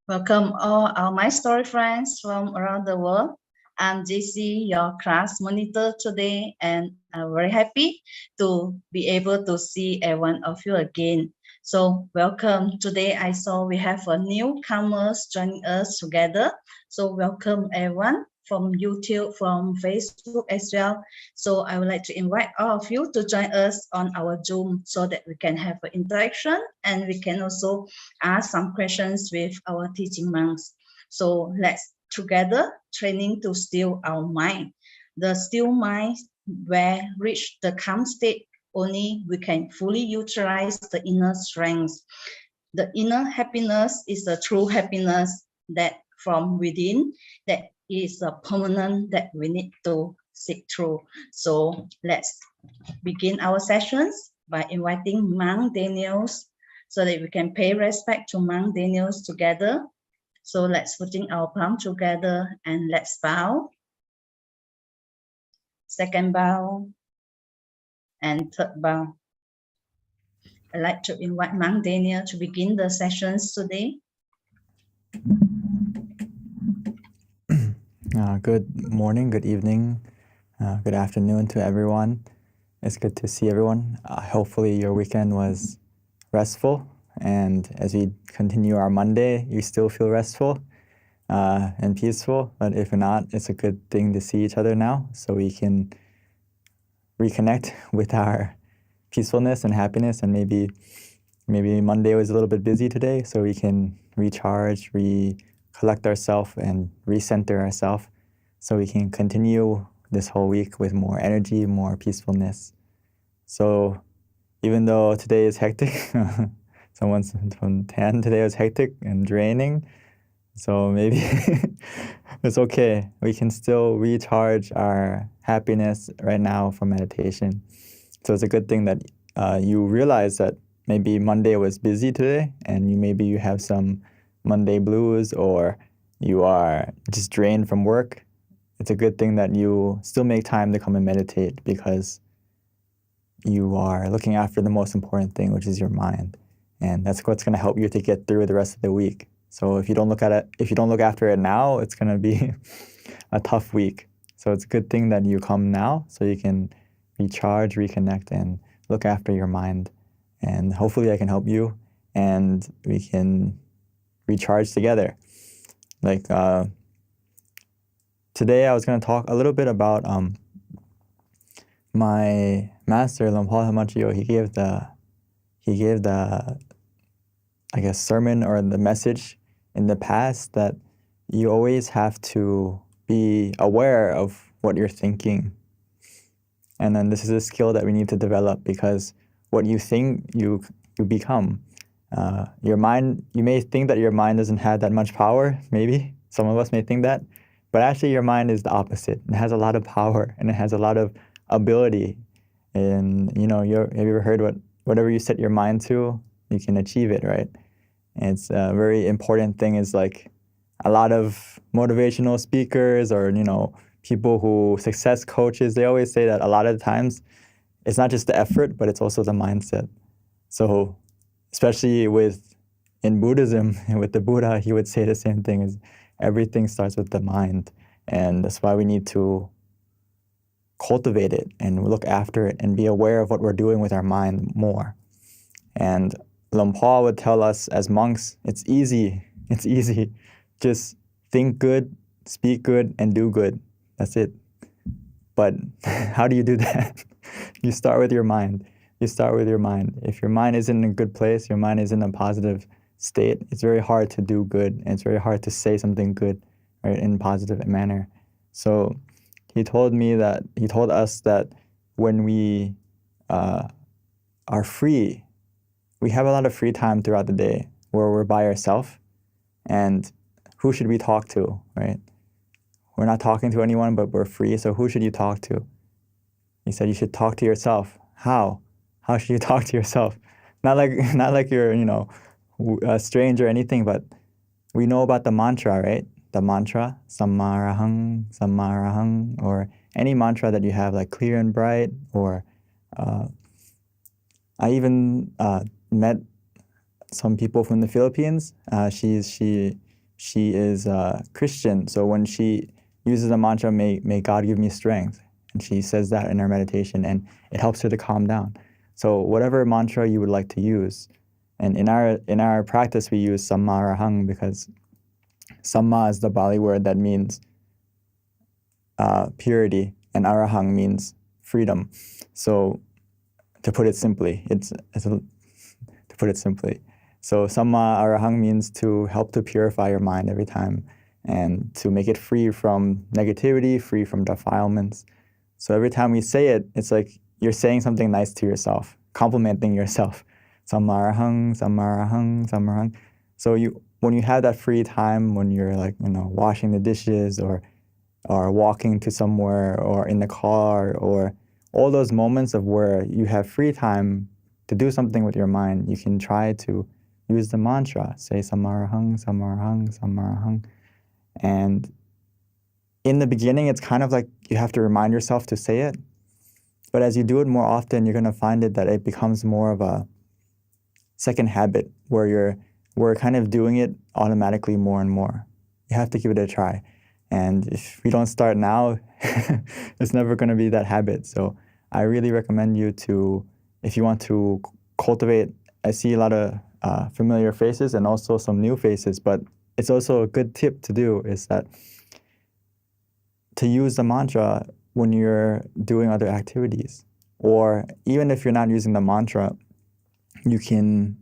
Welcome all our My Story friends from around the world. I'm JC, your class monitor today, and I'm very happy to be able to see every one of you again. So welcome. Today I saw we have a newcomers joining us together. So welcome everyone from YouTube, from Facebook as well. So I would like to invite all of you to join us on our Zoom so that we can have an interaction and we can also ask some questions with our teaching monks. So let's together training to still our mind. The still mind where reach the calm state only we can fully utilize the inner strength. The inner happiness is the true happiness that from within, that is a permanent that we need to seek through. So let's begin our sessions by inviting Monk Daniels so that we can pay respect to Monk Daniels together. So let's putting our palm together and let's bow. Second bow and third bow. I'd like to invite Monk Daniel to begin the sessions today. Good morning, good evening, good afternoon to everyone. It's good to see everyone. Hopefully your weekend was restful, and as we continue our Monday, you still feel restful and peaceful. But if not, it's a good thing to see each other now so we can reconnect with our peacefulness and happiness. And maybe Monday was a little bit busy today, so we can recharge, collect ourselves and recenter ourselves so we can continue this whole week with more energy, more peacefulness. So even though today is hectic, someone's from 10 today was hectic and draining, so maybe it's okay. We can still recharge our happiness right now from meditation. So it's a good thing that you realize that maybe Monday was busy today and maybe you have some Monday blues or you are just drained from work. It's a good thing that you still make time to come and meditate because you are looking after the most important thing, which is your mind. And that's what's going to help you to get through the rest of the week. So if you don't look after it now, it's going to be a tough week. So it's a good thing that you come now so you can recharge, reconnect, and look after your mind. And hopefully I can help you and we can recharge together. Like today I was going to talk a little bit about my master, Lampal Hamachio. He gave the I guess sermon or the message in the past that you always have to be aware of what you're thinking. And then this is a skill that we need to develop because what you think, you become. Your mind, you may think that your mind doesn't have that much power, maybe. Some of us may think that. But actually your mind is the opposite. It has a lot of power and it has a lot of ability. And have you ever heard whatever you set your mind to, you can achieve it, right? And it's a very important thing is like a lot of motivational speakers or, people who success coaches, they always say that a lot of the times it's not just the effort, but it's also the mindset. So especially in Buddhism, with the Buddha, he would say the same thing, is everything starts with the mind. And that's why we need to cultivate it and look after it and be aware of what we're doing with our mind more. And Lampal would tell us as monks, it's easy. Just think good, speak good, and do good. That's it. But how do you do that? You start with your mind. If your mind isn't in a good place, your mind is in a positive state, it's very hard to do good, and it's very hard to say something good, right, in a positive manner. So he told us that when we are free, we have a lot of free time throughout the day where we're by ourselves, and who should we talk to, right? We're not talking to anyone, but we're free, so who should you talk to? He said you should talk to yourself. How? How should you talk to yourself? Not like you're, a stranger or anything, but we know about the mantra, right? The mantra, sammarahang, sammarahang, or any mantra that you have, like clear and bright, or I even met some people from the Philippines. She she is Christian. So when she uses the mantra, may God give me strength, and she says that in her meditation, and it helps her to calm down. So whatever mantra you would like to use, and in our practice we use Samma Arahang because Samma is the Bali word that means purity, and Arahang means freedom. So to put it simply, to put it simply. So Samma Arahang means to help to purify your mind every time and to make it free from negativity, free from defilements. So every time we say it, it's like you're saying something nice to yourself, complimenting yourself. Samma Arahang, Samma Arahang, Samma Arahang. So when you have that free time, when you're like, washing the dishes or walking to somewhere or in the car, or all those moments of where you have free time to do something with your mind, you can try to use the mantra, say Samma Arahang, Samma Arahang, Samma Arahang. And in the beginning, it's kind of like you have to remind yourself to say it. But as you do it more often, you're going to find that it becomes more of a second habit where we're kind of doing it automatically more and more. You have to give it a try. And if we don't start now, it's never going to be that habit. So I really recommend you to, if you want to cultivate, I see a lot of familiar faces and also some new faces, but it's also a good tip to do is that to use the mantra when you're doing other activities. Or even if you're not using the mantra, you can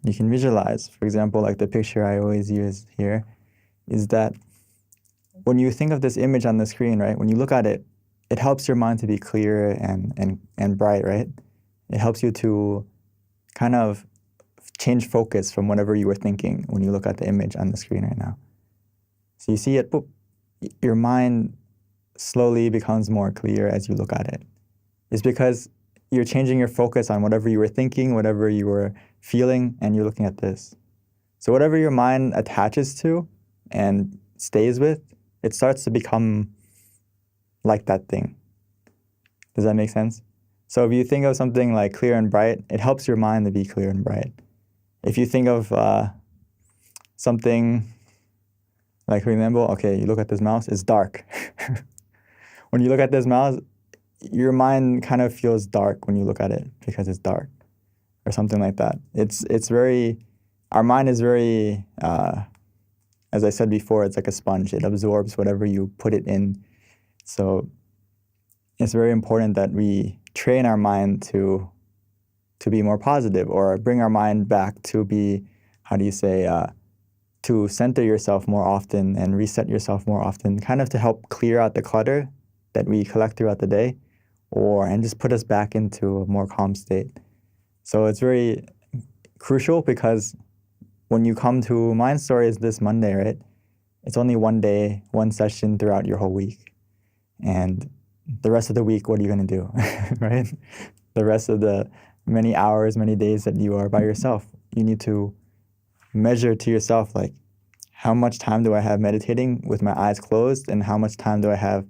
visualize. For example, like the picture I always use here is that when you think of this image on the screen, right, when you look at it, it helps your mind to be clear and bright, right? It helps you to kind of change focus from whatever you were thinking when you look at the image on the screen right now. So you see it, boop, your mind slowly becomes more clear as you look at it. It's because you're changing your focus on whatever you were thinking, whatever you were feeling, and you're looking at this. So whatever your mind attaches to and stays with, it starts to become like that thing. Does that make sense? So if you think of something like clear and bright, it helps your mind to be clear and bright. If you think of something like, for example, okay, you look at this mouse, it's dark. When you look at this mouse, your mind kind of feels dark when you look at it because it's dark or something like that. Our mind is very, as I said before, it's like a sponge. It absorbs whatever you put it in. So it's very important that we train our mind to be more positive, or bring our mind back to be, to center yourself more often and reset yourself more often, kind of to help clear out the clutter that we collect throughout the day, and just put us back into a more calm state. So it's very crucial because when you come to Mind Stories this Monday, right, it's only one day, one session throughout your whole week. And the rest of the week, what are you going to do, right? The rest of the many hours, many days that you are by yourself, you need to measure to yourself, like, how much time do I have meditating with my eyes closed and how much time do I have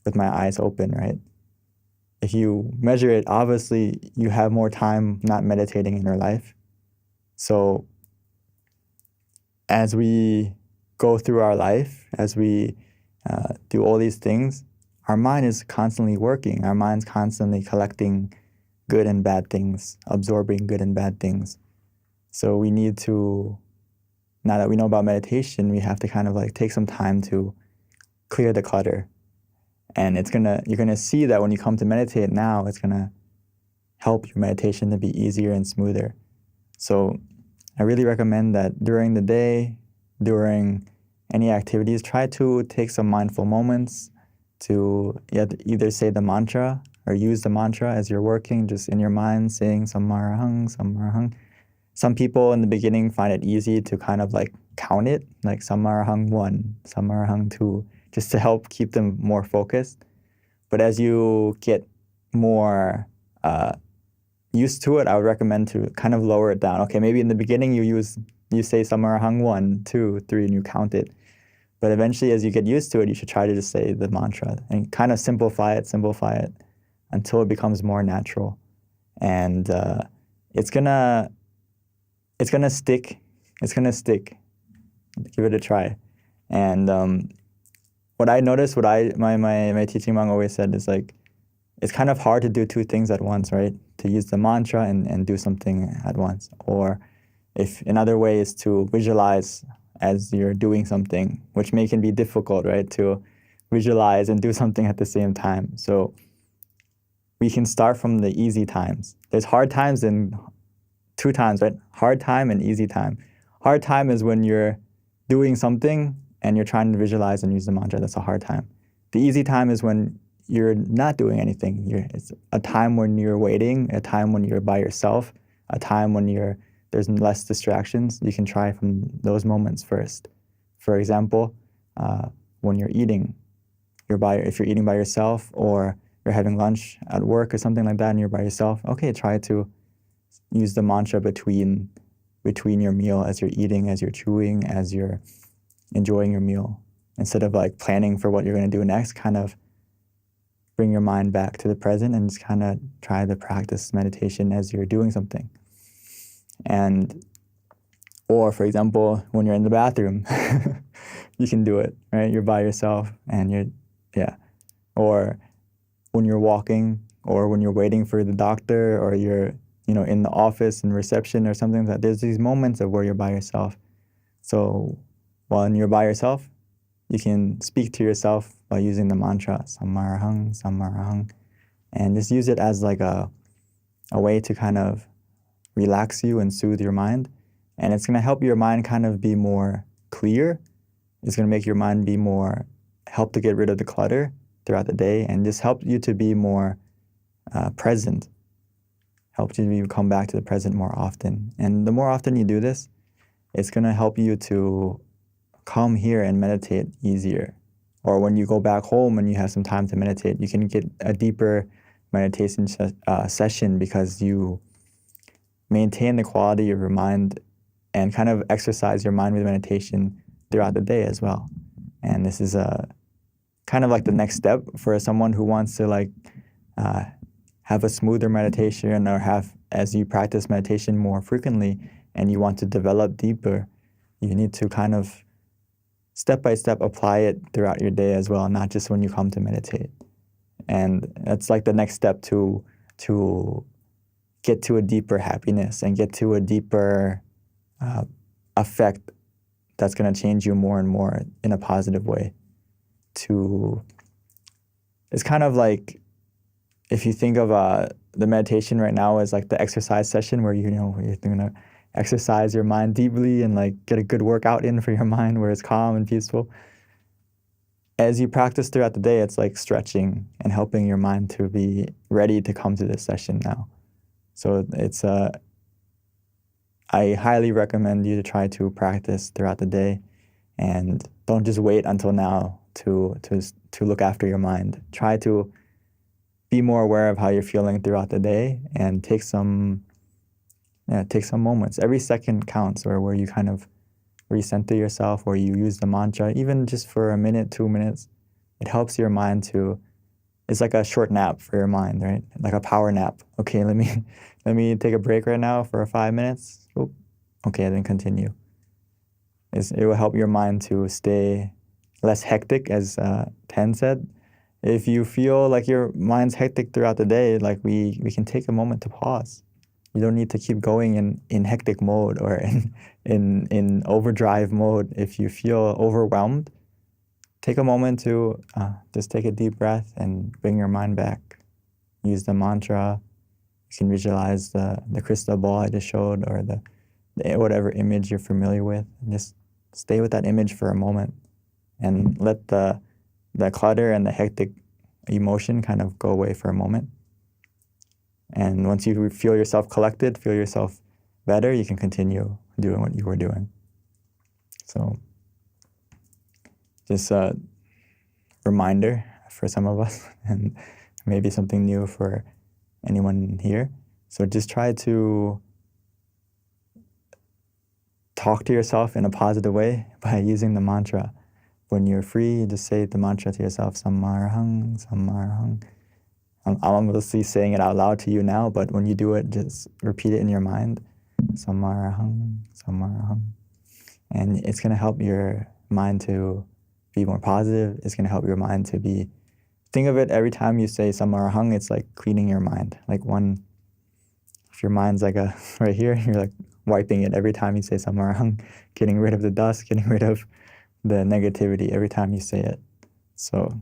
with my eyes open, right? If you measure it, obviously you have more time not meditating in your life. So as we go through our life, as we do all these things, our mind is constantly working. Our mind's constantly collecting good and bad things, absorbing good and bad things. So we need to, now that we know about meditation, we have to kind of like take some time to clear the clutter. And you're gonna see that when you come to meditate now, it's gonna help your meditation to be easier and smoother. So I really recommend that during the day, during any activities, try to take some mindful moments to either say the mantra or use the mantra as you're working, just in your mind, saying Samma Arahang, Samma Arahang. Some people in the beginning find it easy to kind of like count it, like Samma Arahang 1, Samma Arahang 2, just to help keep them more focused. But as you get more used to it, I would recommend to kind of lower it down. Okay, maybe in the beginning you say Samma Arahang 1, 2, 3, and you count it. But eventually, as you get used to it, you should try to just say the mantra and kind of simplify it until it becomes more natural. And it's gonna stick. It's gonna stick give it a try. And what I noticed, my teaching monk always said is like, it's kind of hard to do two things at once, right? To use the mantra and do something at once. Or if another way is to visualize as you're doing something, which can be difficult, right? To visualize and do something at the same time. So we can start from the easy times. There's hard times and two times, right? Hard time and easy time. Hard time is when you're doing something and you're trying to visualize and use the mantra. That's a hard time. The easy time is when you're not doing anything. It's a time when you're waiting, a time when you're by yourself, a time when there's less distractions. You can try from those moments first. For example, when you're eating, if you're eating by yourself, or you're having lunch at work or something like that and you're by yourself, okay, try to use the mantra between your meal, as you're eating, as you're chewing, as you're enjoying your meal. Instead of like planning for what you're going to do next, kind of bring your mind back to the present and just kind of try to practice meditation as you're doing something. Or for example, when you're in the bathroom, you can do it, right? You're by yourself and or when you're walking, or when you're waiting for the doctor, or you're, in the office in reception or something like that. There's these moments of where you're by yourself. So when you're by yourself, you can speak to yourself by using the mantra, Sammarahang, Sammarahang, and just use it as like a way to kind of relax you and soothe your mind. And it's going to help your mind kind of be more clear. It's going to make your mind help to get rid of the clutter throughout the day, and just help you to be more present, help you to come back to the present more often. And the more often you do this, it's going to help you to come here and meditate easier. Or when you go back home and you have some time to meditate, you can get a deeper meditation session, because you maintain the quality of your mind and kind of exercise your mind with meditation throughout the day as well. And this is kind of like the next step for someone who wants to have a smoother meditation, or as you practice meditation more frequently and you want to develop deeper, you need to kind of step by step apply it throughout your day as well, not just when you come to meditate. And that's like the next step to get to a deeper happiness and get to a deeper effect that's going to change you more and more in a positive way. It's kind of like, if you think of the meditation right now as like the exercise session where you're going to exercise your mind deeply and like get a good workout in for your mind where it's calm and peaceful. As you practice throughout the day, it's like stretching and helping your mind to be ready to come to this session now. So it's I highly recommend you to try to practice throughout the day, and don't just wait until now to look after your mind. Try to be more aware of how you're feeling throughout the day, and take some moments. Every second counts, or where you kind of recenter yourself, or you use the mantra, even just for a minute, 2 minutes. It helps your mind it's like a short nap for your mind, right? Like a power nap. Okay, let me take a break right now for 5 minutes. Oop. Okay, then continue. It will help your mind to stay less hectic, as Ten said. If you feel like your mind's hectic throughout the day, like we can take a moment to pause. You don't need to keep going in hectic mode or in overdrive mode. If you feel overwhelmed, take a moment to just take a deep breath and bring your mind back. Use the mantra. You can visualize the crystal ball I just showed, or the whatever image you're familiar with. And just stay with that image for a moment, and let the clutter and the hectic emotion kind of go away for a moment. And once you feel yourself collected, feel yourself better, you can continue doing what you were doing. So just a reminder for some of us, and maybe something new for anyone here. So just try to talk to yourself in a positive way by using the mantra. When you're free, just say the mantra to yourself, Sammarahang, Sammarahang. I'm obviously saying it out loud to you now, but when you do it, just repeat it in your mind, Sammarahang, Sammarahang. And it's going to help your mind to be more positive. It's going to help your mind to be, think of it every time you say samarahang, it's like cleaning your mind. Like if your mind's like right here, you're like wiping it every time you say samarahang, getting rid of the dust, getting rid of the negativity every time you say it. So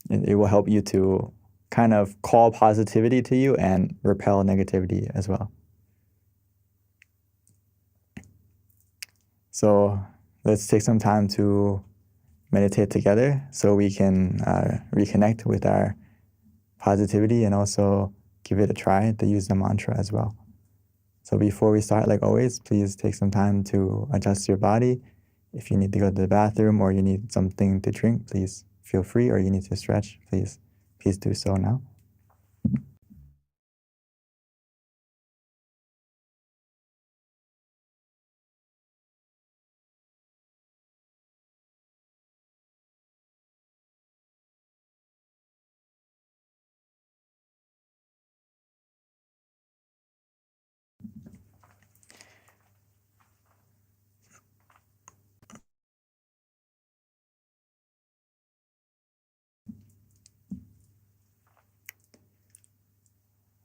it will help you to kind of call positivity to you and repel negativity as well. So let's take some time to meditate together so we can reconnect with our positivity and also give it a try to use the mantra as well. So before we start, like always, please take some time to adjust your body. If you need to go to the bathroom or you need something to drink, please feel free, or you need to stretch, please do so now.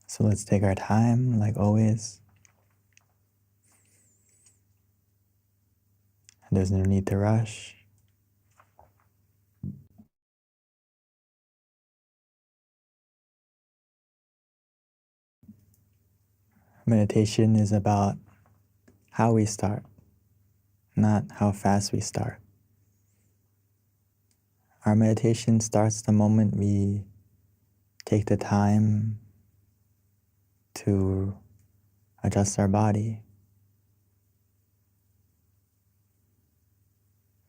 So let's take our time, like always. There's no need to rush. Meditation is about how we start, not how fast we start. Our meditation starts the moment we take the time to adjust our body,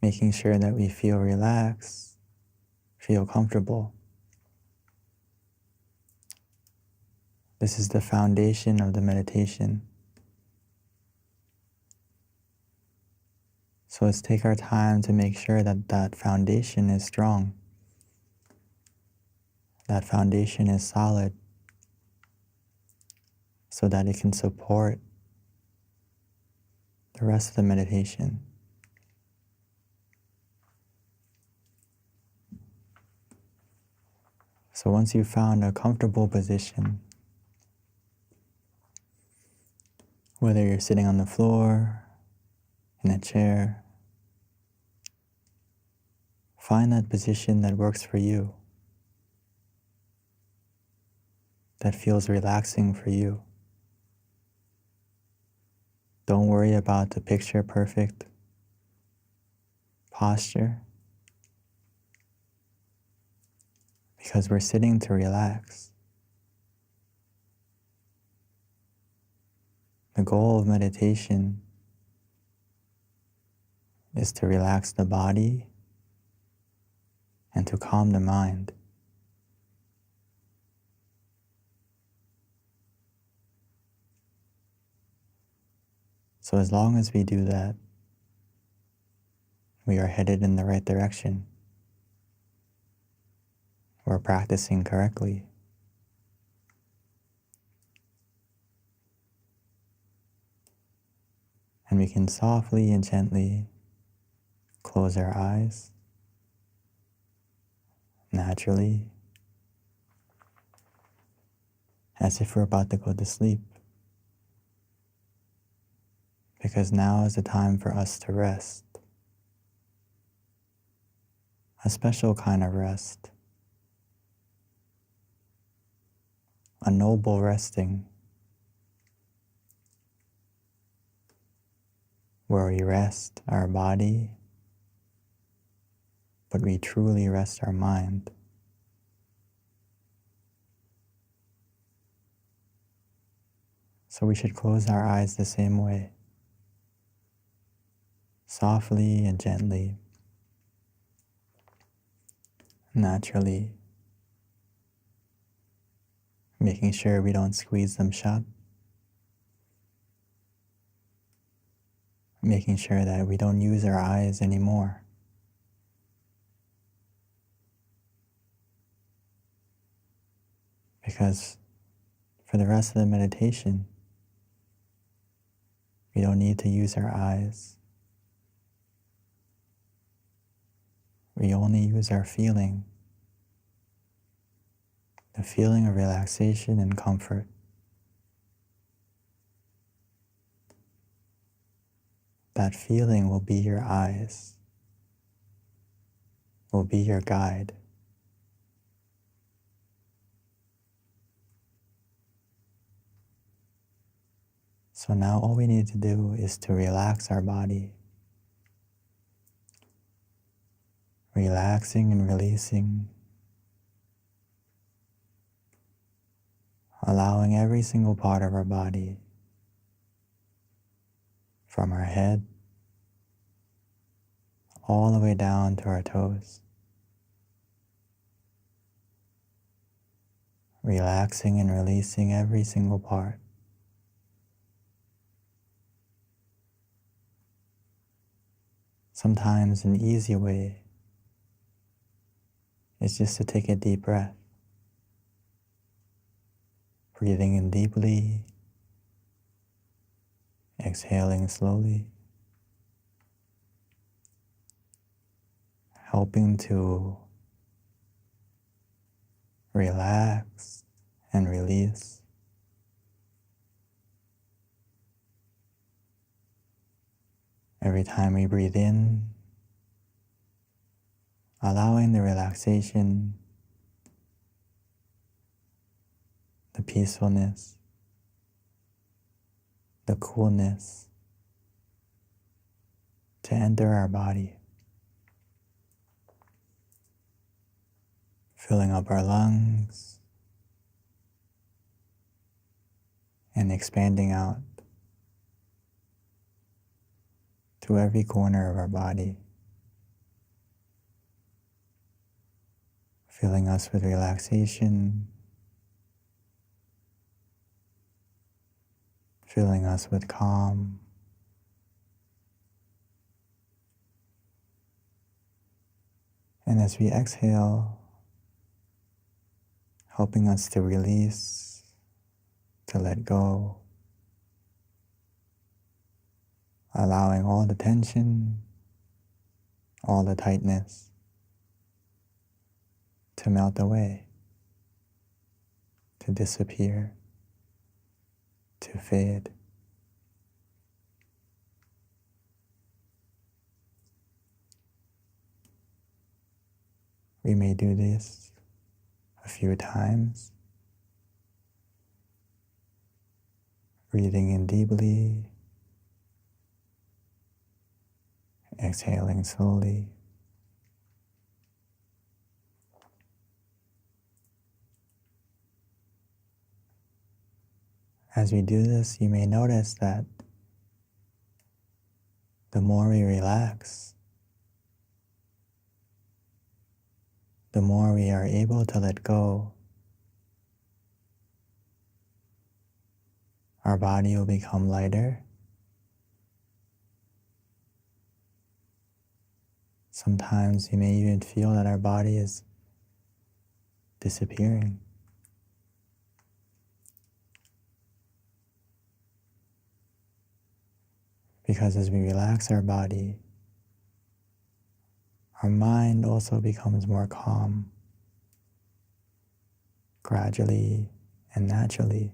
making sure that we feel relaxed, feel comfortable. This is the foundation of the meditation. So let's take our time to make sure that that foundation is strong, that foundation is solid, so that it can support the rest of the meditation. So once you've found a comfortable position, whether you're sitting on the floor, in a chair, find that position that works for you, that feels relaxing for you. Don't worry about the picture perfect posture, because we're sitting to relax. The goal of meditation is to relax the body and to calm the mind. So as long as we do that, we are headed in the right direction. We're practicing correctly. And we can softly and gently close our eyes naturally, as if we're about to go to sleep. Because now is the time for us to rest. A special kind of rest. A noble resting, where we rest our body, but we truly rest our mind. So we should close our eyes the same way, softly and gently, naturally, making sure we don't squeeze them shut, making sure that we don't use our eyes anymore. Because for the rest of the meditation, we don't need to use our eyes. we only use our feeling, the feeling of relaxation and comfort. That feeling will be your eyes, will be your guide. So now all we need to do is to relax our body, relaxing and releasing, allowing every single part of our body, from our head all the way down to our toes, relaxing and releasing every single part. Sometimes an easy way is just to take a deep breath, breathing in deeply, exhaling slowly, helping to relax and release. Every time we breathe in, allowing the relaxation, the peacefulness, the coolness to enter our body, filling up our lungs and expanding out to every corner of our body, filling us with relaxation, filling us with calm, and as we exhale, helping us to release, to let go, allowing all the tension, all the tightness to melt away, to disappear, to fade. We may do this a few times, breathing in deeply, exhaling slowly. As we do this, you may notice that the more we relax, the more we are able to let go. Our body will become lighter. Sometimes you may even feel that our body is disappearing. Because as we relax our body, our mind also becomes more calm, gradually and naturally.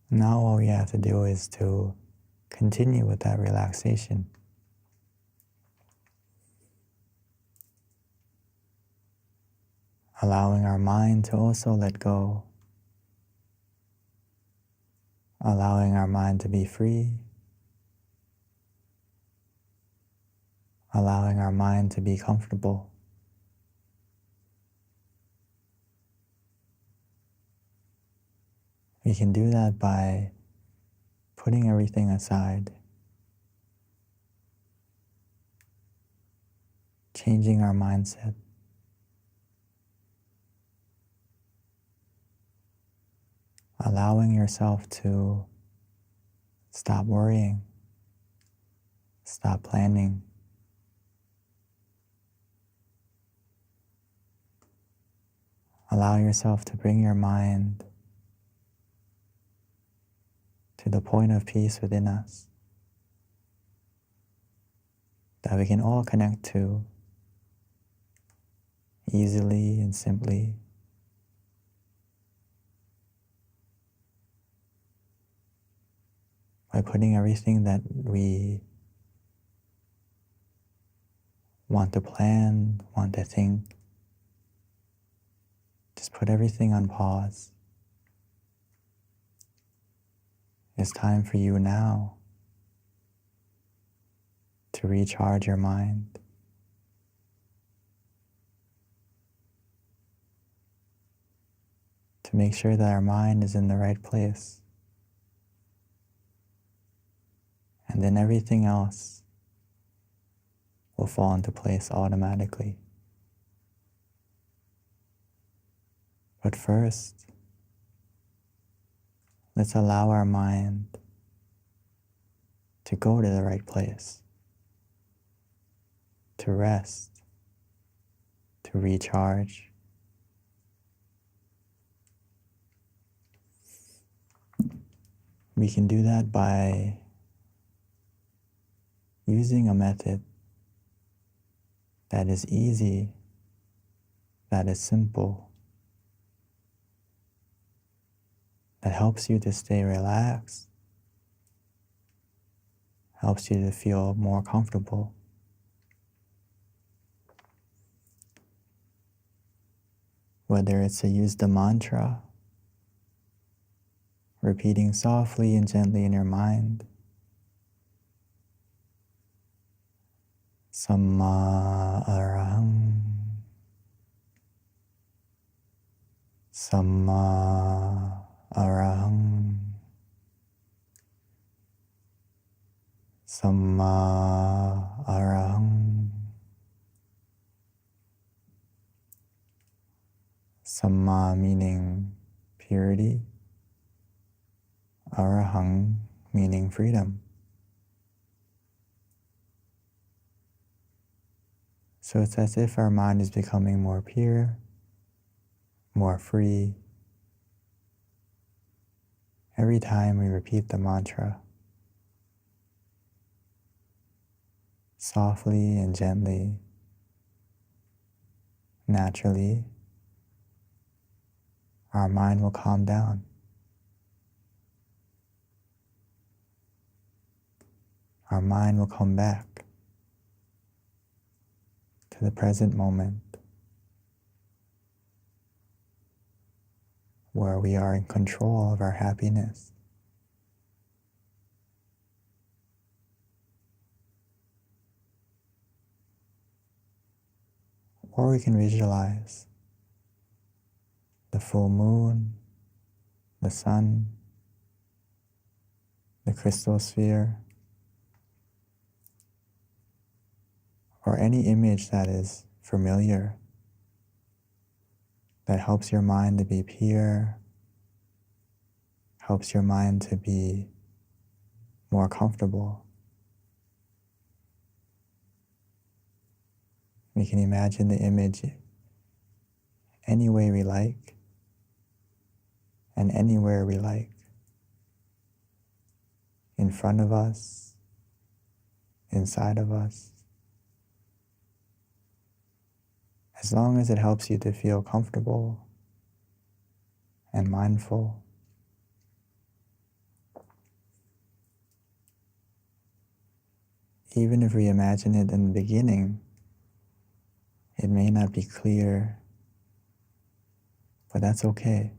Now all we have to do is to continue with that relaxation. Allowing our mind to also let go. Allowing our mind to be free. Allowing our mind to be comfortable. We can do that by putting everything aside, changing our mindset, allowing yourself to stop worrying, stop planning, allow yourself to bring your mind to the point of peace within us. that we can all connect to easily and simply. By putting everything that we want to plan, want to think, just put everything on pause. It's time for you now to recharge your mind, to make sure that our mind is in the right place. And then everything else will fall into place automatically. But first, let's allow our mind to go to the right place, to rest, to recharge. We can do that by using a method that is easy, that is simple, that helps you to stay relaxed, helps you to feel more comfortable. Whether it's to use the mantra, repeating softly and gently in your mind, Samma Arahang, Samma Arahang, Samma Arahang, Samma meaning purity, Arahang meaning freedom. So it's as if our mind is becoming more pure, more free, every time we repeat the mantra, softly and gently, naturally, our mind will calm down. Our mind will come back to the present moment where we are in control of our happiness. Or we can visualize the full moon, the sun, the crystal sphere, or any image that is familiar, that helps your mind to be pure, helps your mind to be more comfortable. We can imagine the image any way we like and anywhere we like, in front of us, inside of us, as long as it helps you to feel comfortable and mindful. Even if we imagine it in the beginning, it may not be clear, but that's okay.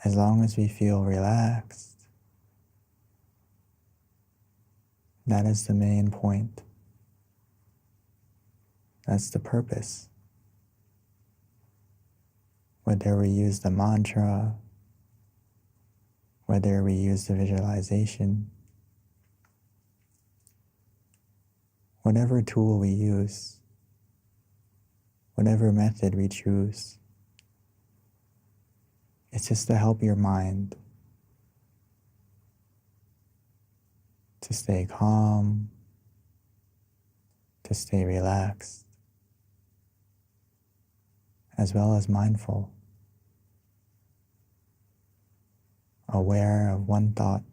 As long as we feel relaxed, that is the main point. That's the purpose. Whether we use the mantra, whether we use the visualization, whatever tool we use, whatever method we choose, it's just to help your mind to stay calm, to stay relaxed, as well as mindful, aware of one thought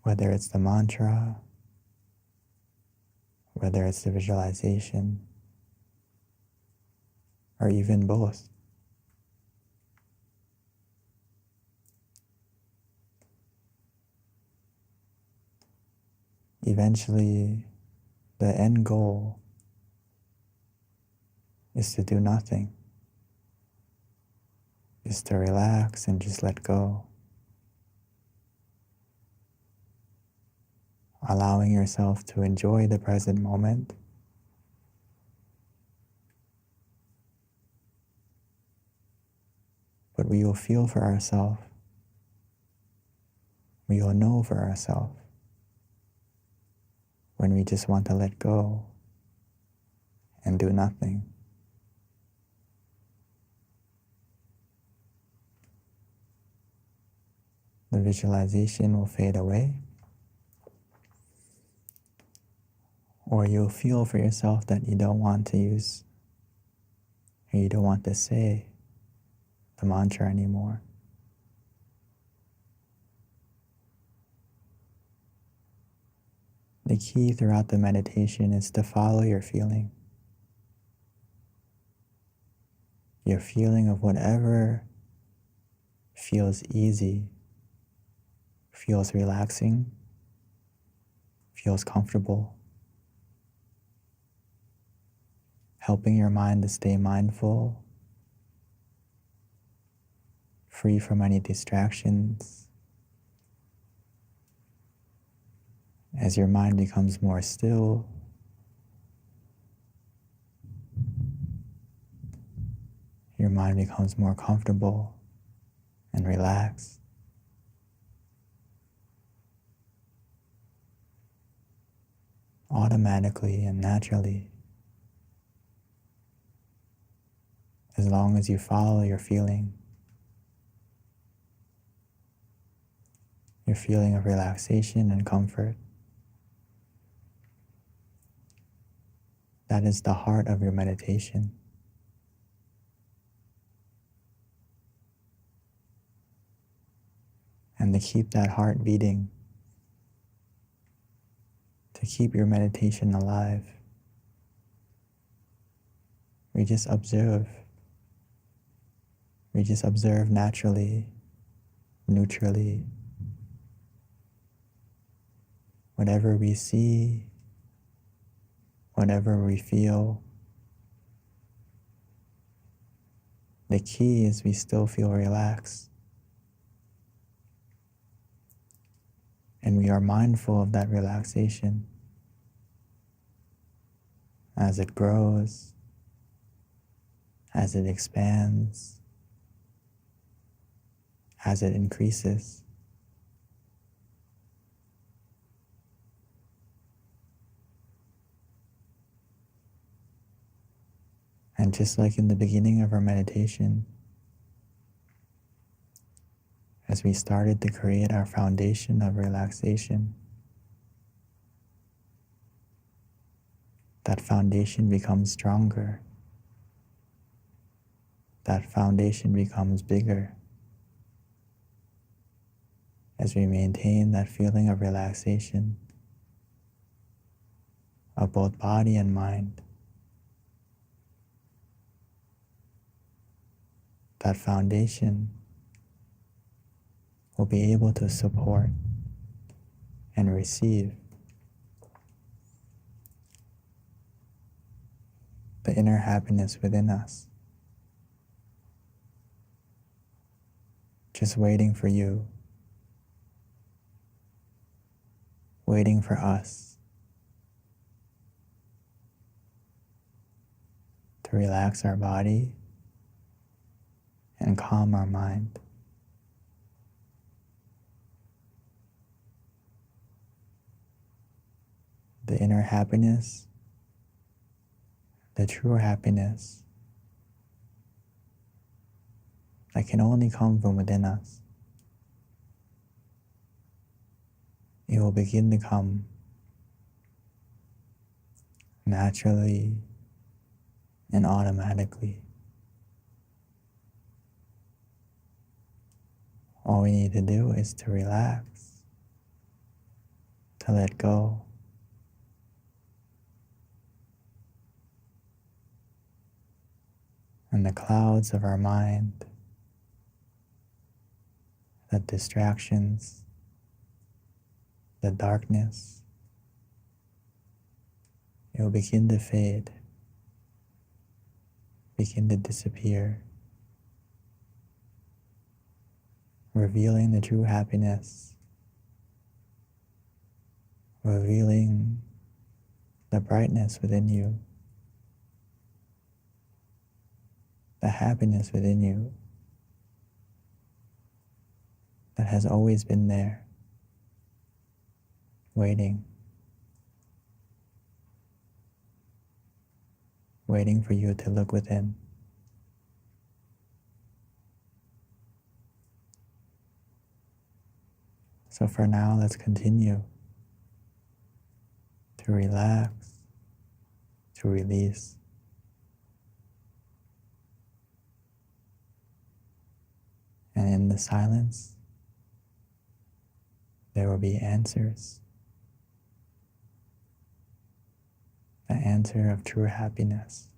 whether it's the mantra, whether it's the visualization, or even both. Eventually, the end goal is to do nothing, is to relax and just let go, allowing yourself to enjoy the present moment, but we will feel for ourselves, we will know for ourselves when we just want to let go and do nothing. The visualization will fade away, or you'll feel for yourself that you don't want to use, or you don't want to say the mantra anymore. The key throughout the meditation is to follow your feeling of whatever feels easy, feels relaxing, feels comfortable, helping your mind to stay mindful, free from any distractions. As your mind becomes more still, your mind becomes more comfortable and relaxed. Automatically and naturally, as long as you follow your feeling of relaxation and comfort. That is the heart of your meditation. And to keep that heart beating, to keep your meditation alive, we just observe. We just observe naturally, neutrally. Whatever we see, whatever we feel, the key is we still feel relaxed. And we are mindful of that relaxation as it grows, as it expands, as it increases. And just like in the beginning of our meditation, as we started to create our foundation of relaxation, that foundation becomes stronger. That foundation becomes bigger as we maintain that feeling of relaxation of both body and mind. That foundation will be able to support and receive the inner happiness within us, just waiting for you, waiting for us to relax our body and calm our mind. The inner happiness, the true happiness that can only come from within us. It will begin to come naturally and automatically. All we need to do is to relax to let go. And the clouds of our mind, the distractions, the darkness, it will begin to fade, begin to disappear, revealing the true happiness, revealing the brightness within you, the happiness within you that has always been there, waiting for you to look within. So for now, let's continue to relax, to release. And in the silence, there will be answers. The answer of true happiness.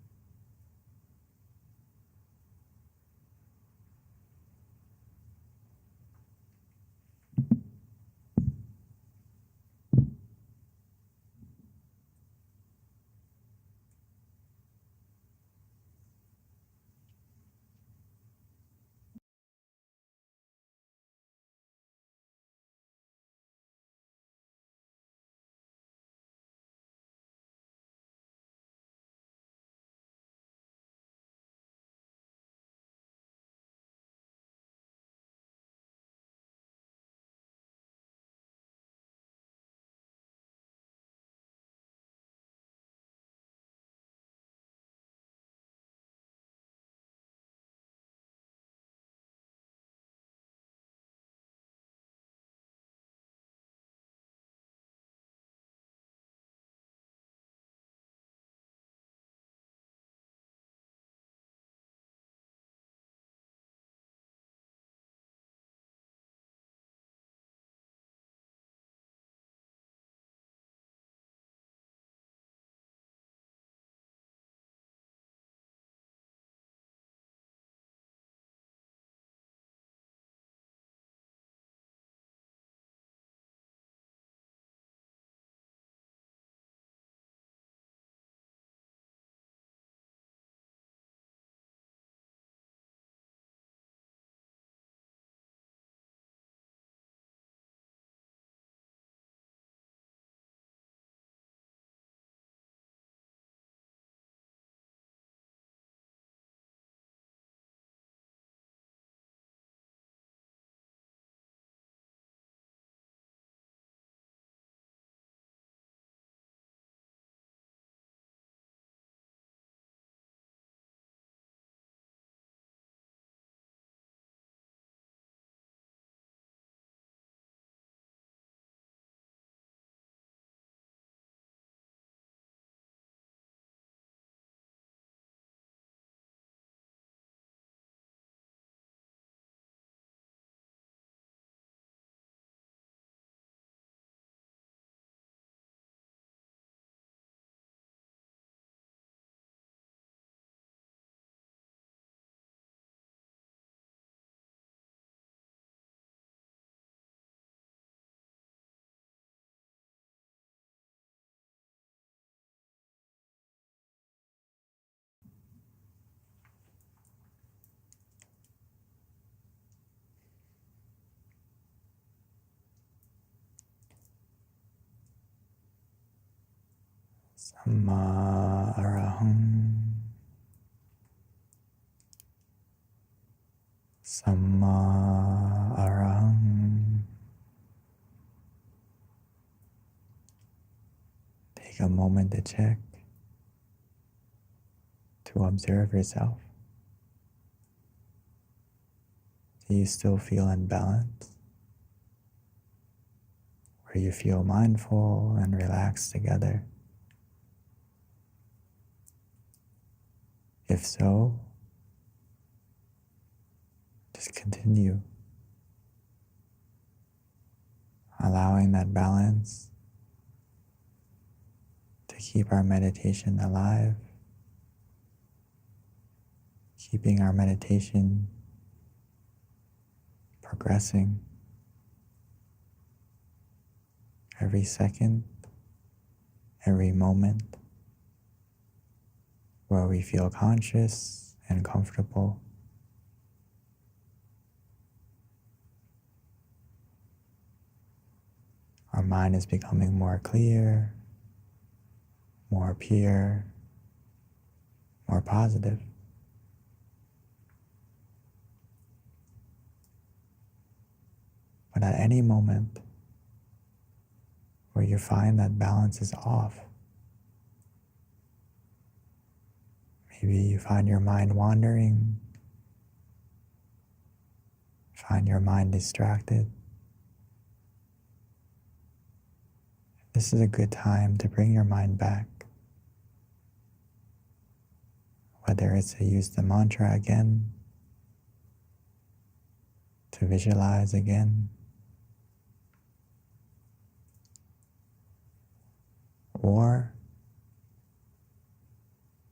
Samma araham. Samma araham. Take a moment to check, to observe yourself. Do you still feel unbalanced? Or you feel mindful and relaxed together? If so, just continue allowing that balance keep our meditation alive, keeping our meditation progressing every second, every moment, where we feel conscious and comfortable. Our mind is becoming more clear, more pure, more positive. But at any moment where you find that balance is off, maybe you find your mind wandering, find your mind distracted, this is a good time to bring your mind back. Whether it's to use the mantra again, to visualize again, or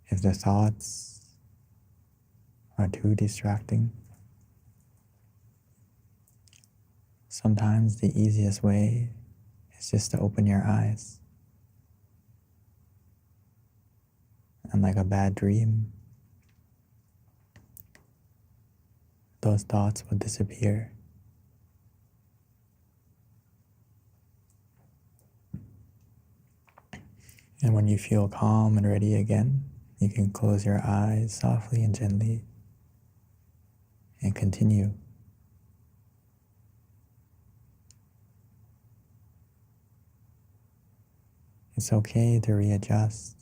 if the thoughts are too distracting, sometimes the easiest way is just to open your eyes. And like a bad dream, those thoughts will disappear. And when you feel calm and ready again, you can close your eyes softly and gently and continue. It's okay to readjust,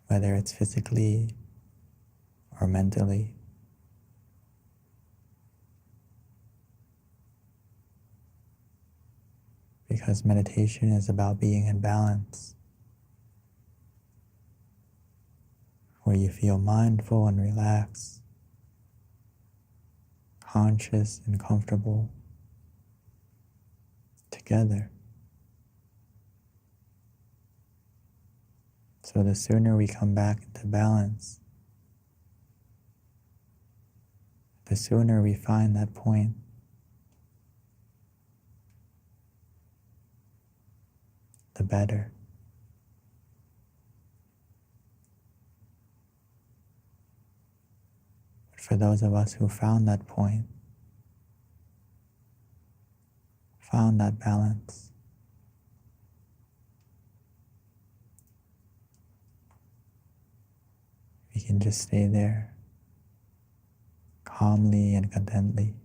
whether it's physically or mentally. Because meditation is about being in balance, where you feel mindful and relaxed, conscious and comfortable together. So the sooner we come back into balance, the sooner we find that point, the better. But for those of us who found that point, found that balance, we can just stay there calmly and contently.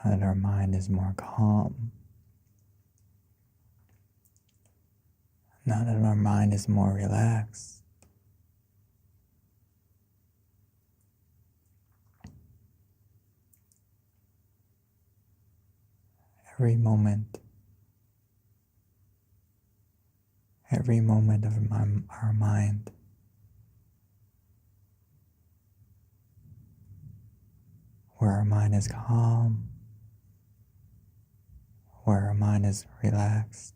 Now that our mind is more calm, now that our mind is more relaxed, every moment of our mind where our mind is calm, where our mind is relaxed,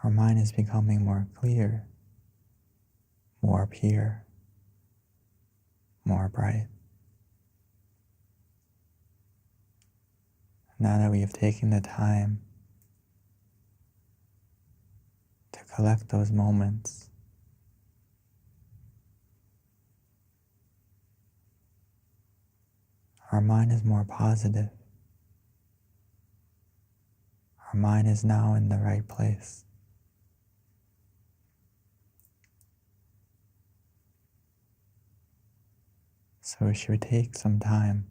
our mind is becoming more clear, more pure, more bright. Now that we have taken the time to collect those moments, our mind is more positive. Our mind is now in the right place. So we should take some time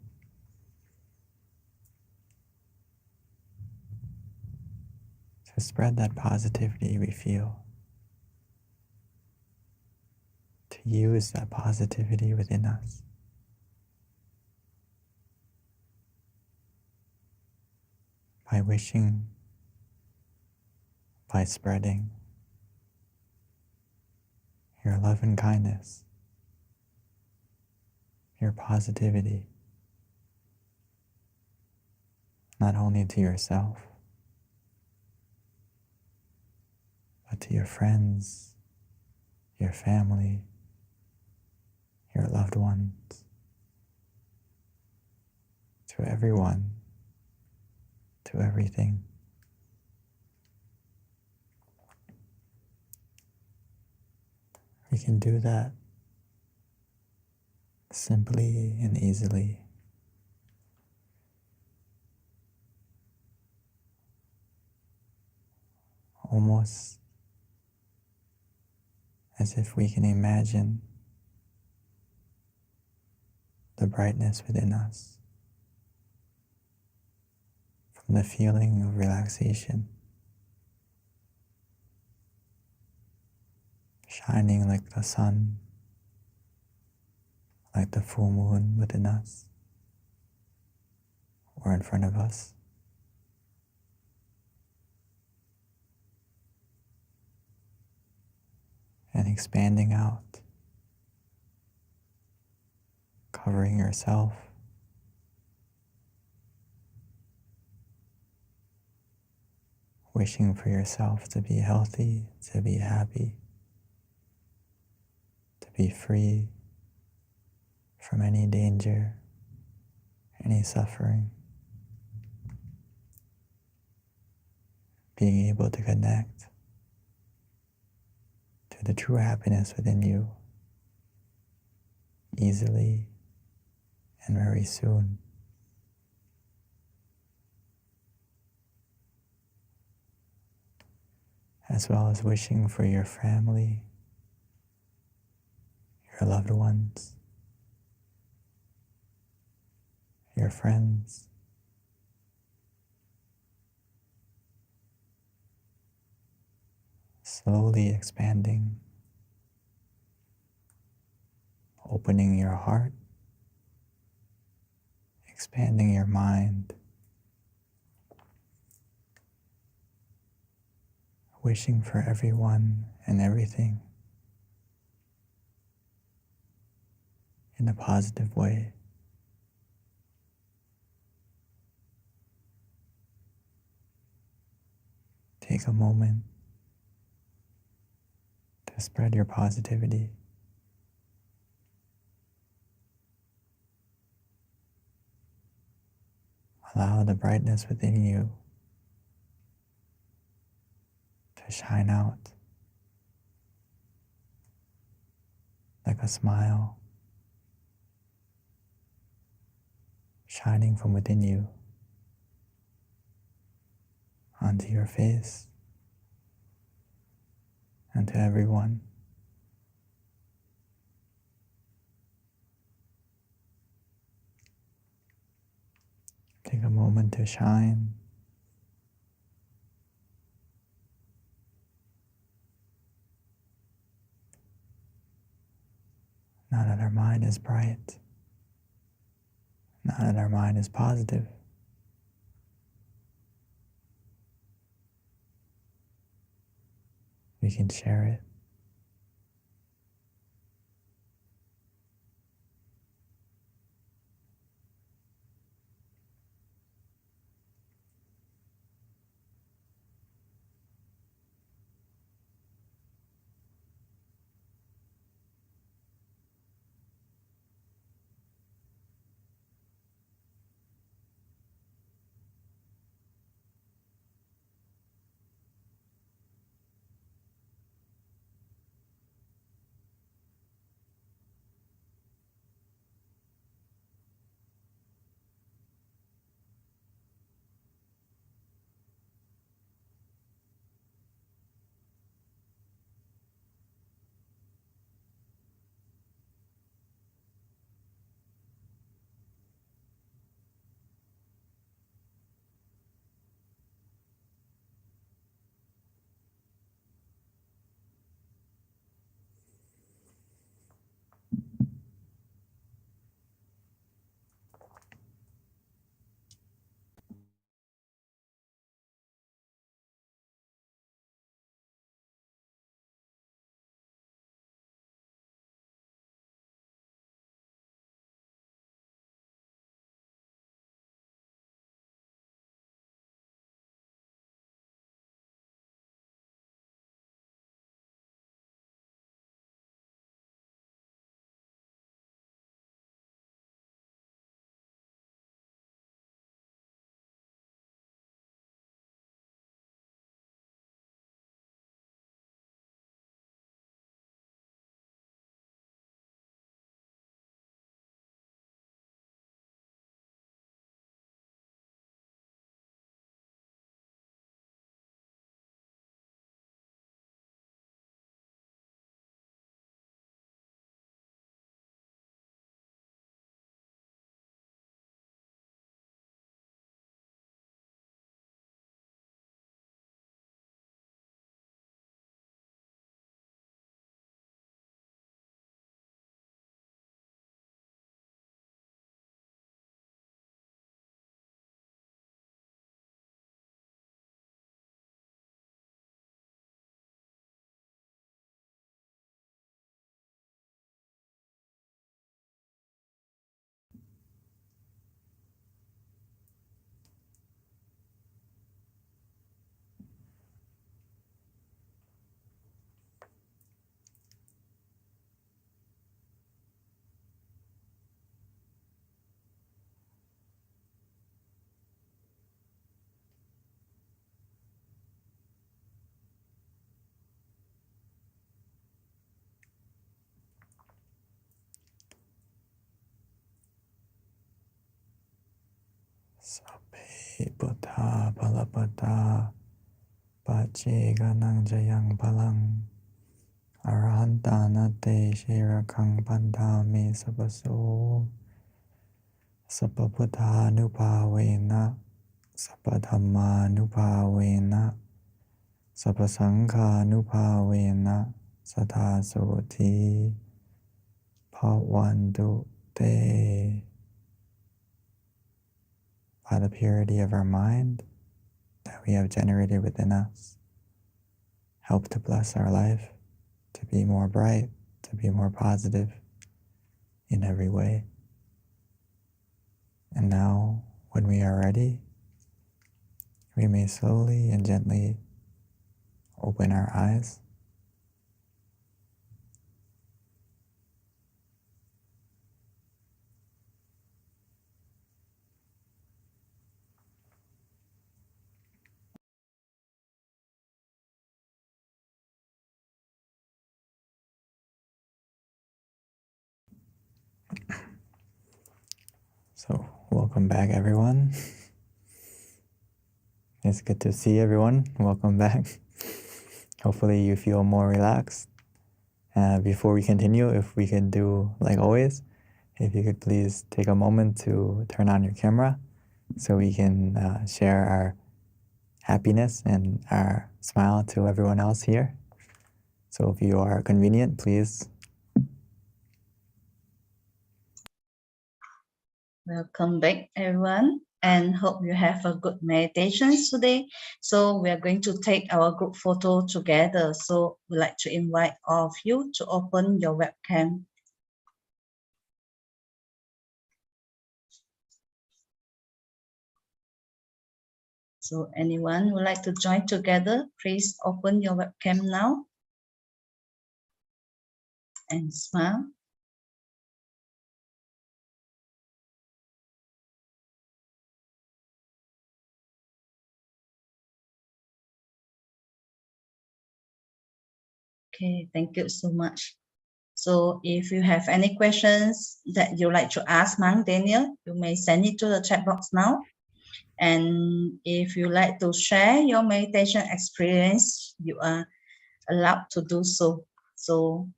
to spread that positivity we feel, to use that positivity within us. By wishing, by spreading your love and kindness, your positivity, not only to yourself, but to your friends, your family, your loved ones, to everyone, to everything. We can do that simply and easily. Almost as if we can imagine the brightness within us from the feeling of relaxation, shining like the sun, like the full moon within us or in front of us. And expanding out, covering yourself, wishing for yourself to be healthy, to be happy, to be free from any danger, any suffering, being able to connect to the true happiness within you easily and very soon. As well as wishing for your family, your loved ones, your friends, slowly expanding, opening your heart, expanding your mind, wishing for everyone and everything in a positive way. Take a moment to spread your positivity. Allow the brightness within you to shine out like a smile, shining from within you onto your face and to everyone. moment to shine. Now that our mind is bright, now that our mind is positive, we can share it. Sabbe Buddha Balapata Pachiganang Jayang Palang Arahantana Te Shirakang Pandami Sabaso Sapabuddha Nupavena Sapadhamma Nupavena Sapasangha Nupavena Sathasoti Bhavantu Te. By the purity of our mind that we have generated within us, help to bless our life, to be more bright, to be more positive in every way. And now, when we are ready, we may slowly and gently open our eyes. So, welcome back, everyone. It's good to see everyone. Welcome back. Hopefully you feel more relaxed. Before we continue, if we could do like always, if you could please take a moment to turn on your camera so we can share our happiness and our smile to everyone else here. So if you are convenient, please. Welcome back, everyone, and hope you have a good meditation today. So we are going to take our group photo together. So we'd like to invite all of you to open your webcam. So anyone who would like to join together, please open your webcam now and smile. Okay, thank you so much. So if you have any questions that you like to ask Mang Daniel, you may send it to the chat box now. And if you like to share your meditation experience, you are allowed to do so. So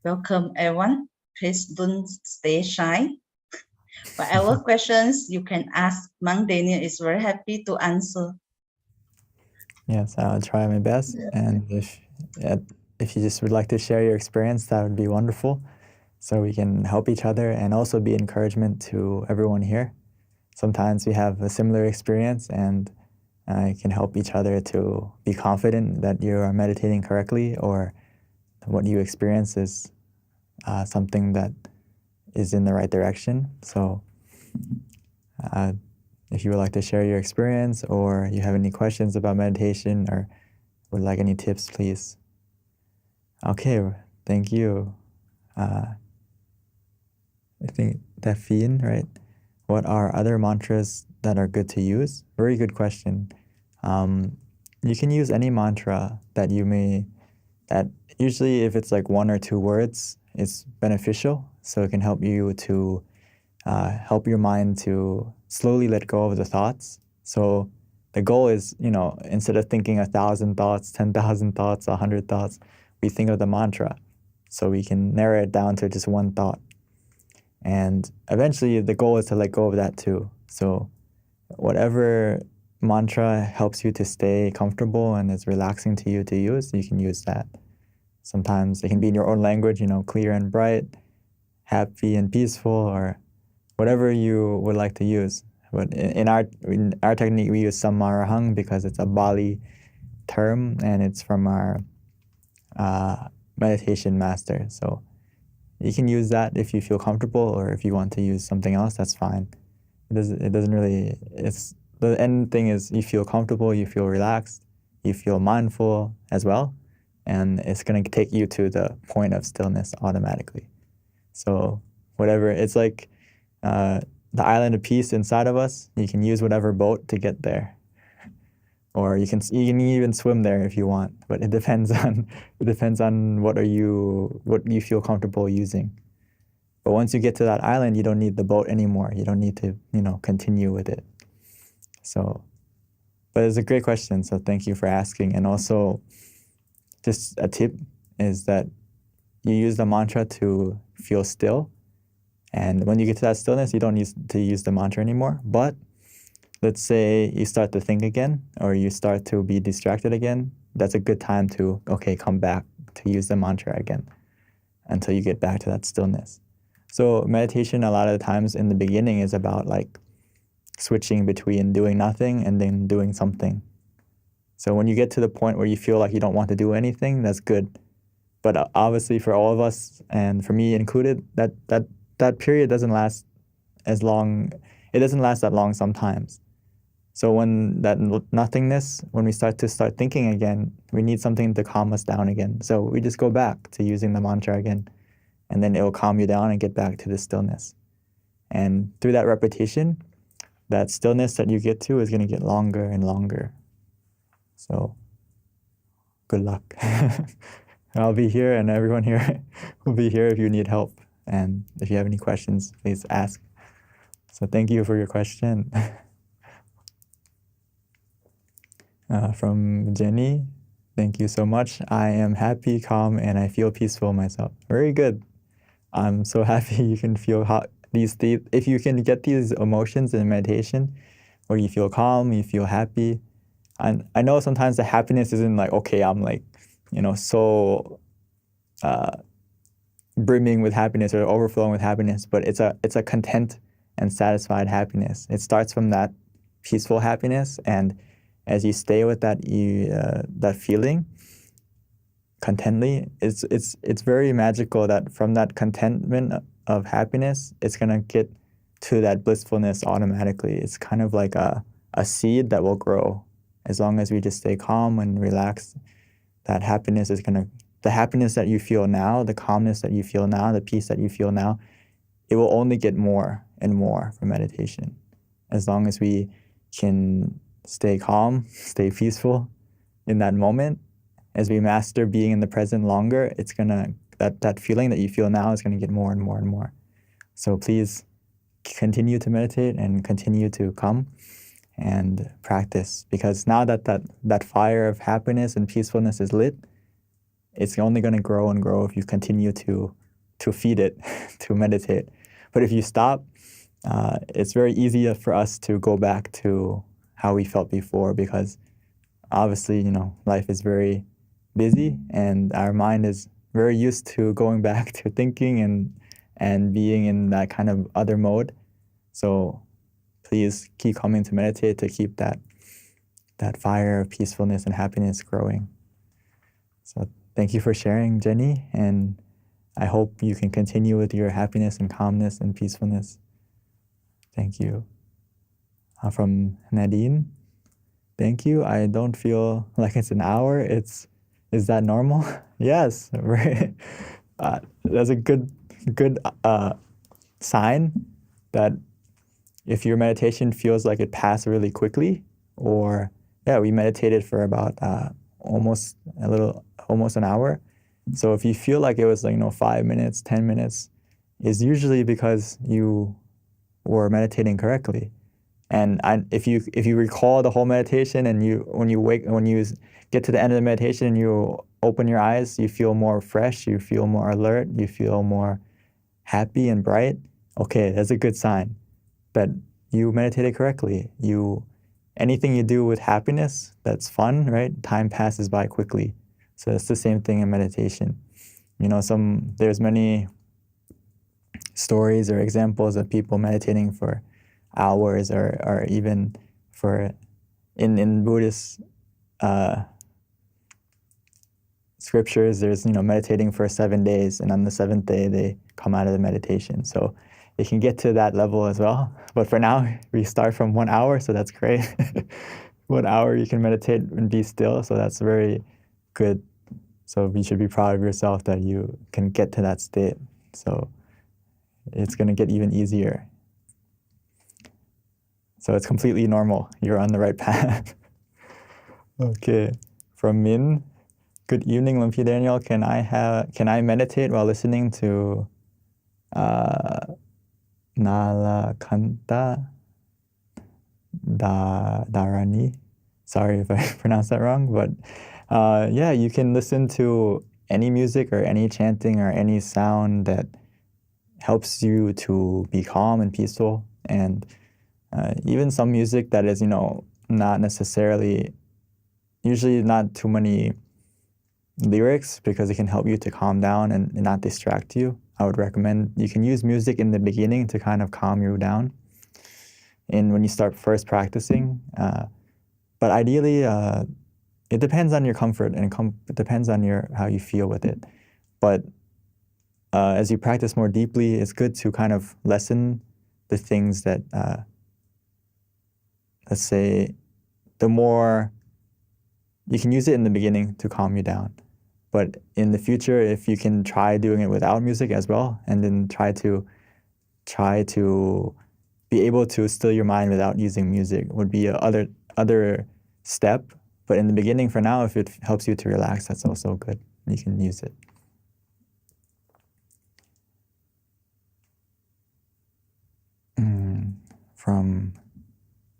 welcome everyone. Please don't stay shy. Whatever questions you can ask, Mang Daniel is very happy to answer. Yes, I'll try my best. Yeah. And if you just would like to share your experience, that would be wonderful. So we can help each other and also be encouragement to everyone here. Sometimes we have a similar experience and can help each other to be confident that you are meditating correctly, or what you experience is something that is in the right direction. So if you would like to share your experience, or you have any questions about meditation, or would like any tips, please. Okay, thank you. I think Daphine, right? What are other mantras that are good to use? Very good question. You can use any mantra that that usually if it's like 1 or 2 words, it's beneficial. So it can help you to help your mind to slowly let go of the thoughts. So the goal is, instead of thinking 1,000 thoughts, 10,000 thoughts, 100 thoughts, we think of the mantra. So we can narrow it down to just one thought. And eventually the goal is to let go of that too. So whatever mantra helps you to stay comfortable and is relaxing to you to use, you can use that. Sometimes it can be in your own language, clear and bright, happy and peaceful, or whatever you would like to use. But in our technique, we use Samarahang because it's a Bali term and it's from our meditation master. So you can use that if you feel comfortable, or if you want to use something else, that's fine. It doesn't really, it's, the end thing is you feel comfortable, you feel relaxed, you feel mindful as well, and it's going to take you to the point of stillness automatically. So whatever, it's like the island of peace inside of us, you can use whatever boat to get there. Or you can even swim there if you want, but it depends on what you feel comfortable using. But once you get to that island, you don't need the boat anymore. You don't need to, continue with it. So, but it's a great question. So thank you for asking. And also, just a tip is that you use the mantra to feel still. And when you get to that stillness, you don't need to use the mantra anymore. But let's say you start to think again, or you start to be distracted again, that's a good time to, come back to use the mantra again until you get back to that stillness. So meditation a lot of the times in the beginning is about like switching between doing nothing and then doing something. So when you get to the point where you feel like you don't want to do anything, that's good. But obviously for all of us, and for me included, that period doesn't last as long. It doesn't last that long sometimes. So when that nothingness, when we start thinking again, we need something to calm us down again. So we just go back to using the mantra again, and then it will calm you down and get back to the stillness. And through that repetition, that stillness that you get to is going to get longer and longer. So good luck. I'll be here, and everyone here will be here if you need help. And if you have any questions, please ask. So thank you for your question. From Jenny, thank you so much. I am happy, calm, and I feel peaceful myself. Very good. I'm so happy you can feel how if you can get these emotions in meditation, where you feel calm, you feel happy. And I know sometimes the happiness isn't like, okay, I'm like, so brimming with happiness or overflowing with happiness, but it's a content and satisfied happiness. It starts from that peaceful happiness, and as you stay with that that feeling contently, it's very magical that from that contentment of happiness, it's gonna get to that blissfulness automatically. It's kind of like a seed that will grow as long as we just stay calm and relaxed. That happiness is gonna, the happiness that you feel now, the calmness that you feel now, the peace that you feel now, it will only get more and more from meditation. As long as we can stay calm, stay peaceful in that moment, as we master being in the present longer, it's gonna, that feeling that you feel now is gonna get more and more and more. So please continue to meditate and continue to come and practice, because now that fire of happiness and peacefulness is lit, it's only going to grow and grow if you continue to feed it, to meditate. But if you stop, it's very easy for us to go back to how we felt before, because obviously, life is very busy and our mind is very used to going back to thinking and being in that kind of other mode. So please keep coming to meditate to keep that fire of peacefulness and happiness growing. So thank you for sharing, Jenny, and I hope you can continue with your happiness and calmness and peacefulness. Thank you. From Nadine, thank you. I don't feel like it's an hour. Is that normal? Yes. That's a good sign that if your meditation feels like it passed really quickly, or we meditated for about almost an hour. So if you feel like it was 5 minutes, 10 minutes, is usually because you were meditating correctly. And if you recall the whole meditation, and when you get to the end of the meditation and you open your eyes, you feel more fresh, you feel more alert, you feel more happy and bright. Okay, that's a good sign that you meditated correctly. Anything you do with happiness, that's fun, right? Time passes by quickly. So it's the same thing in meditation. There's many stories or examples of people meditating for hours, or even in Buddhist scriptures, there's meditating for 7 days, and on the 7th day they come out of the meditation. So it can get to that level as well. But for now, we start from 1 hour, so that's great. 1 hour you can meditate and be still, so that's very good. So you should be proud of yourself that you can get to that state. So it's going to get even easier. So it's completely normal. You're on the right path. Okay. From Min, good evening, Lumpy Daniel. Can I meditate while listening to Nalakanta Dharani? Sorry if I pronounced that wrong, but you can listen to any music or any chanting or any sound that helps you to be calm and peaceful, and even some music that is, not necessarily, usually not too many lyrics, because it can help you to calm down and not distract you. I would recommend you can use music in the beginning to kind of calm you down, and when you start first practicing. But ideally, it depends on your comfort, and it depends on how you feel with it. But as you practice more deeply, it's good to kind of lessen the things that, let's say, the more you can use it in the beginning to calm you down. But in the future, if you can try doing it without music as well, and then try to be able to still your mind without using music, would be other step. But in the beginning, for now, if it helps you to relax, that's also good. You can use it.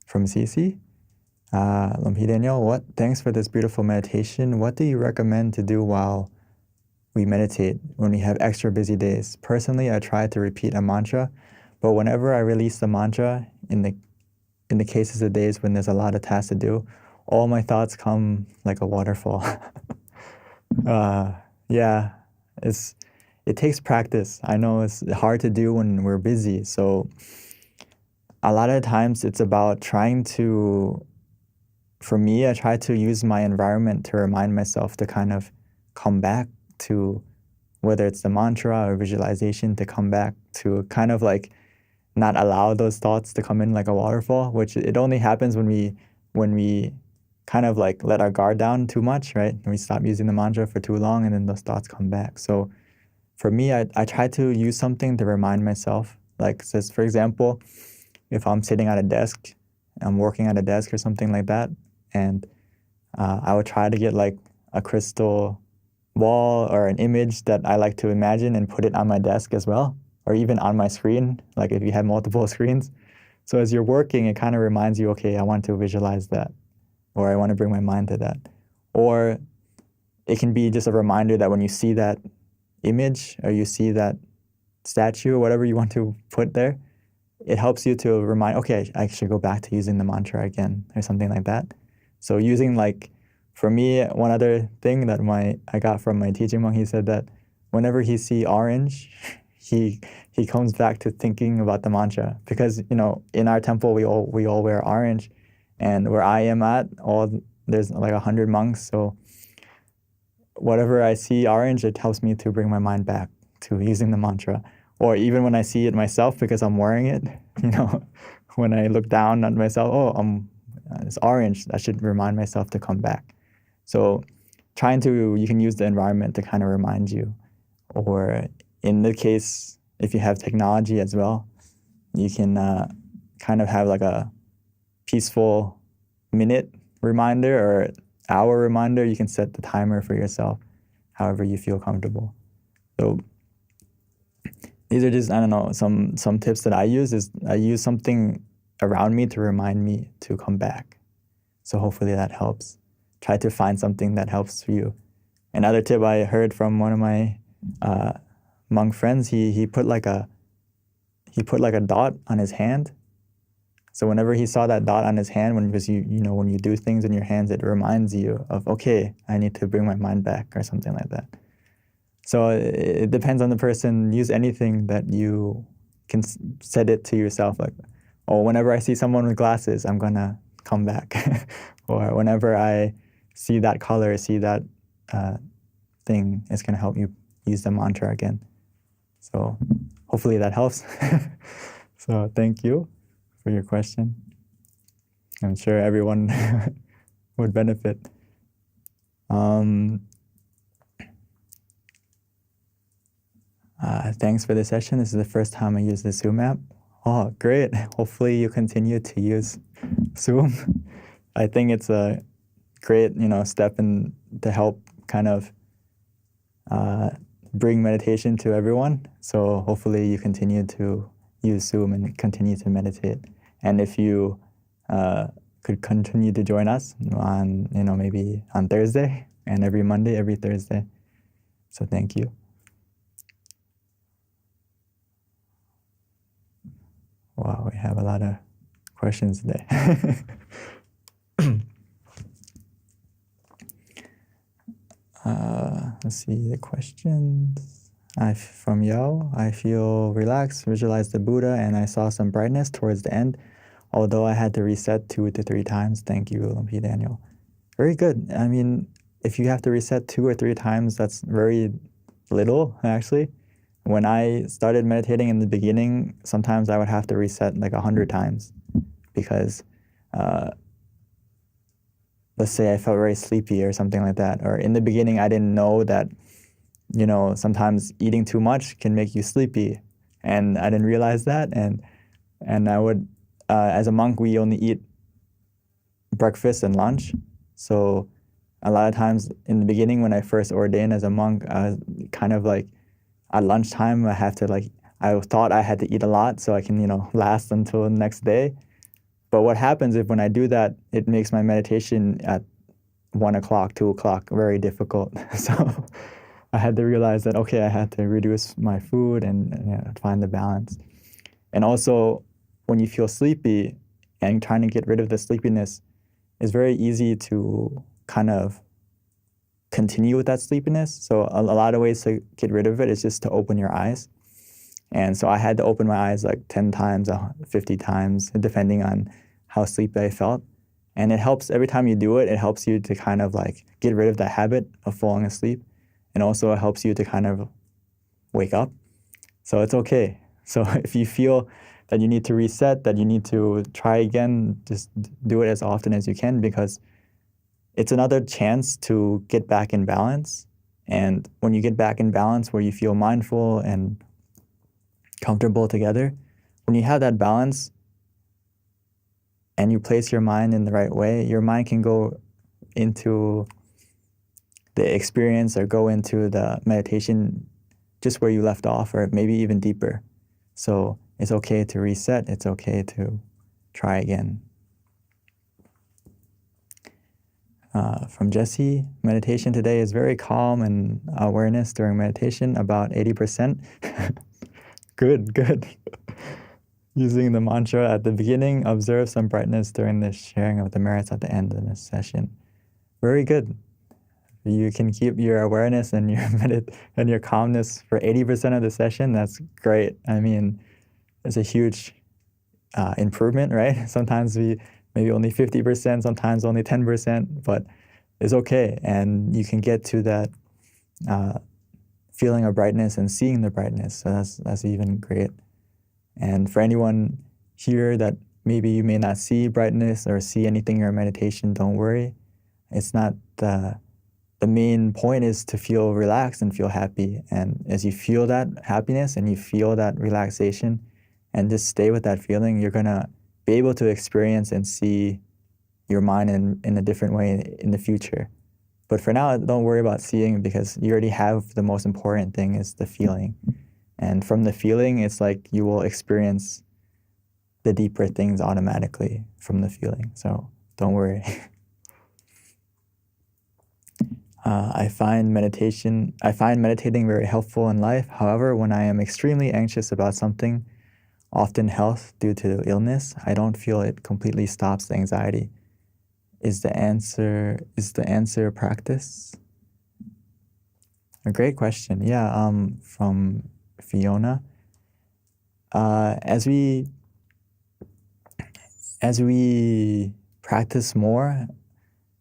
From Cece, Lumpy Daniel, thanks for this beautiful meditation. What do you recommend to do while we meditate when we have extra busy days? Personally, I try to repeat a mantra, but whenever I release the mantra in in the cases of days when there's a lot of tasks to do, all my thoughts come like a waterfall. Yeah, it takes practice. I know it's hard to do when we're busy. So a lot of times it's about trying to, for me, I try to use my environment to remind myself to kind of come back to, whether it's the mantra or visualization, to come back to kind of like not allow those thoughts to come in like a waterfall, which it only happens when we kind of like let our guard down too much, right? And we stop using the mantra for too long, and then those thoughts come back. So for me, I try to use something to remind myself. Like, says, for example, if I'm sitting at a desk, I'm working at a desk or something like that, and I would try to get like a crystal wall or an image that I like to imagine and put it on my desk as well, or even on my screen, like if you have multiple screens. So as you're working, it kind of reminds you, okay, I want to visualize that, or I want to bring my mind to that. Or it can be just a reminder that when you see that image or you see that statue or whatever you want to put there, it helps you to remind, okay, I should go back to using the mantra again or something like that. So using, like, for me, one other thing that I got from my teaching monk, he said that whenever he see orange, he comes back to thinking about the mantra, because in our temple we all wear orange, and where I am at, there's like 100 monks. So whatever I see orange, it helps me to bring my mind back to using the mantra. Or even when I see it myself, because I'm wearing it, when I look down at myself, it's orange, I should remind myself to come back. So you can use the environment to kind of remind you. Or in the case, if you have technology as well, you can kind of have like a peaceful minute reminder or hour reminder. You can set the timer for yourself, however you feel comfortable. So these are just, I don't know, some tips that I use. Is I use something around me to remind me to come back. So hopefully that helps. Try to find something that helps for you. Another tip I heard from one of my monk friends, he put like a dot on his hand. So whenever he saw that dot on his hand, when you do things in your hands, it reminds you of, okay, I need to bring my mind back, or something like that. So it depends on the person. Use anything that you can set it to yourself, like, oh, whenever I see someone with glasses, I'm gonna come back. Or whenever I see that color, see that thing, it's gonna help you use the mantra again. So hopefully that helps. So thank you for your question. I'm sure everyone would benefit. Thanks for the session. This is the first time I use the Zoom app. Oh, great. Hopefully you continue to use Zoom. I think it's a great, step to help kind of bring meditation to everyone. So hopefully you continue to use Zoom and continue to meditate. And if you could continue to join us on, maybe on Thursday, and every Monday, every Thursday. So thank you. Wow, we have a lot of questions today. Let's see the questions. From Yo, I feel relaxed, visualized the Buddha, and I saw some brightness towards the end, although I had to reset 2 to 3 times. Thank you, Lumpy Daniel. Very good. I mean, if you have to reset 2 or 3 times, that's very little, actually. When I started meditating in the beginning, sometimes I would have to reset like 100 times, because let's say I felt very sleepy or something like that. Or in the beginning, I didn't know that, sometimes eating too much can make you sleepy. And I didn't realize that. And I would, as a monk, we only eat breakfast and lunch. So a lot of times in the beginning, when I first ordained as a monk, I was kind of like, at lunchtime, I thought I had to eat a lot so I can, last until the next day. But what happens if when I do that, it makes my meditation at 1 o'clock, 2 o'clock very difficult. So I had to realize that, okay, I had to reduce my food and find the balance. And also, when you feel sleepy and trying to get rid of the sleepiness, it's very easy to kind of continue with that sleepiness. So a lot of ways to get rid of it is just to open your eyes. And so I had to open my eyes like 10 times, 50 times, depending on how sleepy I felt. And it helps every time you do it, it helps you to kind of like get rid of that habit of falling asleep. And also it helps you to kind of wake up. So it's okay. So if you feel that you need to reset, that you need to try again, just do it as often as you can, because it's another chance to get back in balance. And when you get back in balance where you feel mindful and comfortable together, when you have that balance and you place your mind in the right way, your mind can go into the experience or go into the meditation just where you left off, or maybe even deeper. So it's okay to reset. It's okay to try again. From Jesse, meditation today is very calm and awareness during meditation, about 80%. Good. Using the mantra at the beginning, observe some brightness during the sharing of the merits at the end of the session. Very good. You can keep your awareness and your calmness for 80% of the session. That's great. I mean, it's a huge improvement, right? Sometimes we maybe only 50%, sometimes only 10%, but it's okay. And you can get to that feeling of brightness and seeing the brightness. So that's even great. And for anyone here that maybe you may not see brightness or see anything in your meditation, don't worry. It's not the main point is to feel relaxed and feel happy. And as you feel that happiness and you feel that relaxation and just stay with that feeling, you're going to be able to experience and see your mind in a different way in the future. But for now, don't worry about seeing, because you already have the most important thing is the feeling. And from the feeling, it's like you will experience the deeper things automatically from the feeling. So don't worry. I find meditating very helpful in life. However, when I am extremely anxious about something, often health due to illness, I don't feel it completely stops the anxiety. Is the answer practice? A great question. Yeah, from Fiona. As we practice more,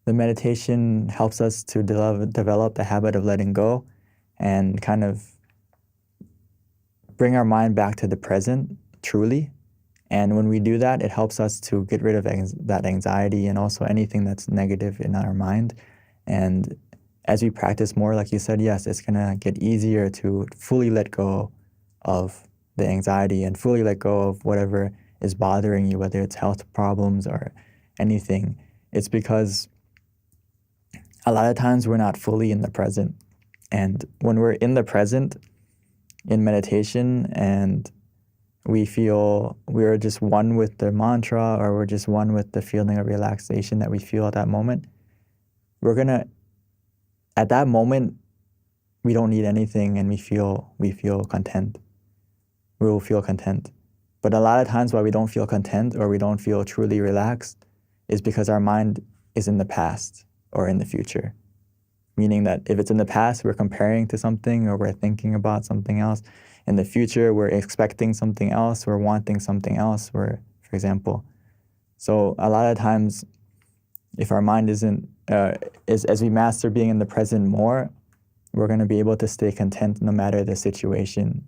the meditation helps us to develop the habit of letting go and kind of bring our mind back to the present truly. And when we do that, it helps us to get rid of that anxiety and also anything that's negative in our mind. And as we practice more, like you said, yes, it's going to get easier to fully let go of the anxiety and fully let go of whatever is bothering you, whether it's health problems or anything. It's because a lot of times we're not fully in the present. And when we're in the present in meditation and we feel we're just one with the mantra, or we're just one with the feeling of relaxation that we feel at that moment, at that moment, we don't need anything and we feel content. We will feel content. But a lot of times why we don't feel content or we don't feel truly relaxed is because our mind is in the past or in the future. Meaning that if it's in the past, we're comparing to something or we're thinking about something else. In the future, we're expecting something else, we're wanting something else, for example. So a lot of times, if our mind as we master being in the present more, we're going to be able to stay content no matter the situation.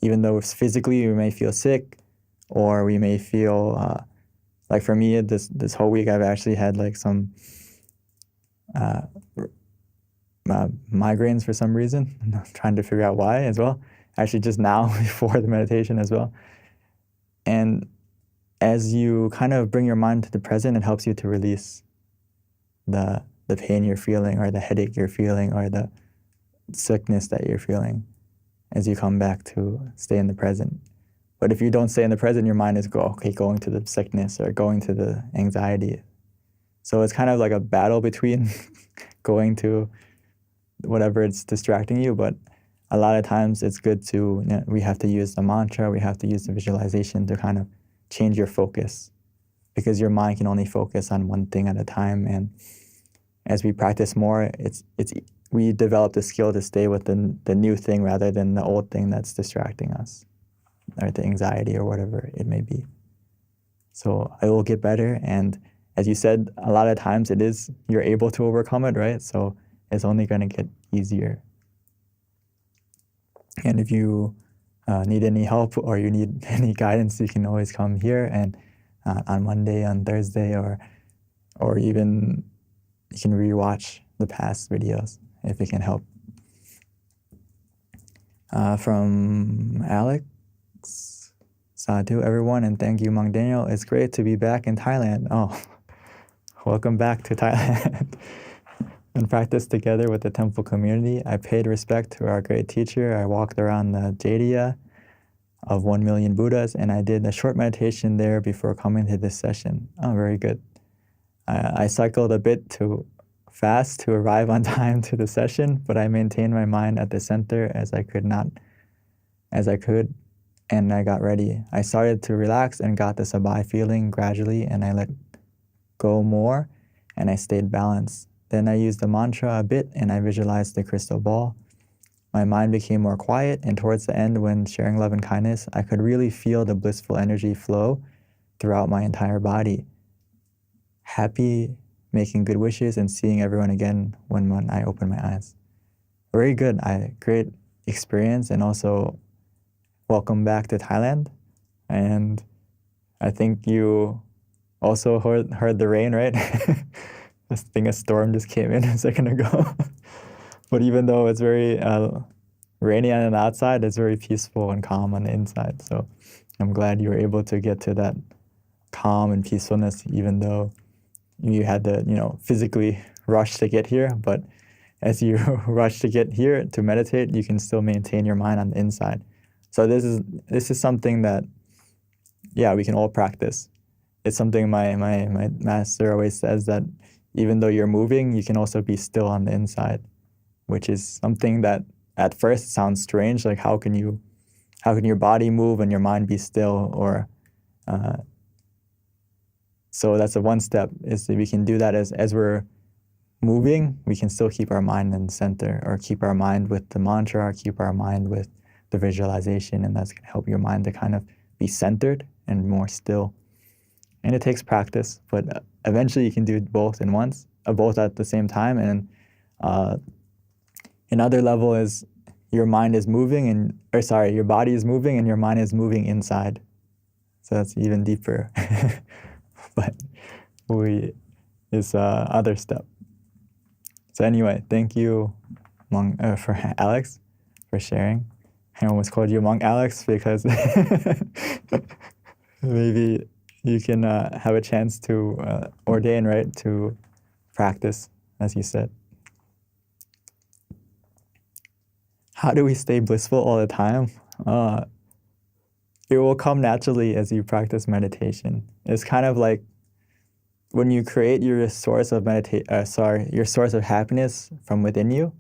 Even though physically we may feel sick, or we may feel, like for me, this whole week I've actually had like some migraines for some reason. I'm trying to figure out why as well. Actually, just now before the meditation as well. And as you kind of bring your mind to the present, it helps you to release the pain you're feeling, or the headache you're feeling, or the sickness that you're feeling, as you come back to stay in the present. But if you don't stay in the present, your mind is going to the sickness or going to the anxiety. So it's kind of like a battle between going to whatever it's distracting you. But a lot of times it's good we have to use the mantra, we have to use the visualization to kind of change your focus. because your mind can only focus on one thing at a time. And as we practice more, we develop the skill to stay with the new thing rather than the old thing that's distracting us, or the anxiety or whatever it may be. So it will get better. And as you said, a lot of times you're able to overcome it, right? So it's only going to get easier. And if you need any help or you need any guidance, you can always come here and on Monday, on Thursday, or even you can rewatch the past videos if it can help. From Alex, Sadhu everyone, and thank you, Mang Daniel. It's great to be back in Thailand. Oh, welcome back to Thailand. And practice together with the temple community. I paid respect to our great teacher. I walked around the Jatiya of 1 million Buddhas, and I did a short meditation there before coming to this session. Oh, very good. I cycled a bit too fast to arrive on time to the session, but I maintained my mind at the center as I could, and I got ready. I started to relax and got the sabai feeling gradually, and I let go more, and I stayed balanced. Then I used the mantra a bit, and I visualized the crystal ball. My mind became more quiet, and towards the end, when sharing love and kindness, I could really feel the blissful energy flow throughout my entire body. Happy, making good wishes, and seeing everyone again when I opened my eyes. Very good. Great experience, and also welcome back to Thailand. And I think you also heard the rain, right? I think a storm just came in a second ago. But even though it's very rainy on the outside, it's very peaceful and calm on the inside. So I'm glad you were able to get to that calm and peacefulness, even though you had to, physically rush to get here. But as you rush to get here to meditate, you can still maintain your mind on the inside. So this is something that, we can all practice. It's something my master always says, that even though you're moving, you can also be still on the inside, which is something that at first sounds strange. Like how can your body move and your mind be still? Or so that's the one step, is that we can do that as we're moving, we can still keep our mind in the center, or keep our mind with the mantra, or keep our mind with the visualization, and that's going to help your mind to kind of be centered and more still. And it takes practice, but eventually you can do both both at the same time. And another level is your body is moving and your mind is moving inside. So that's even deeper. But it's other step. So anyway, thank you, for Alex, for sharing. I almost called you Monk Alex because maybe you can have a chance to ordain, right? To practice, as you said. How do we stay blissful all the time? It will come naturally as you practice meditation. It's kind of like when you create your source of your source of happiness from within you.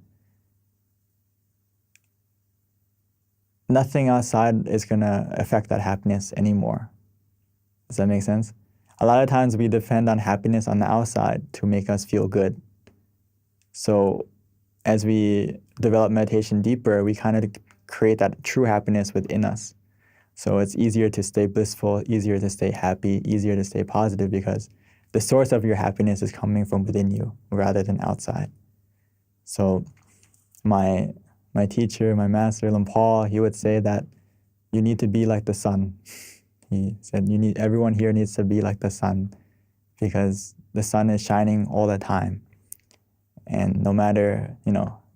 Nothing outside is gonna affect that happiness anymore. Does that make sense? A lot of times we depend on happiness on the outside to make us feel good. So as we develop meditation deeper, we kind of create that true happiness within us. So it's easier to stay blissful, easier to stay happy, easier to stay positive, because the source of your happiness is coming from within you rather than outside. So my teacher, my master, Paul, he would say that you need to be like the sun. He said everyone here needs to be like the sun, because the sun is shining all the time. And no matter,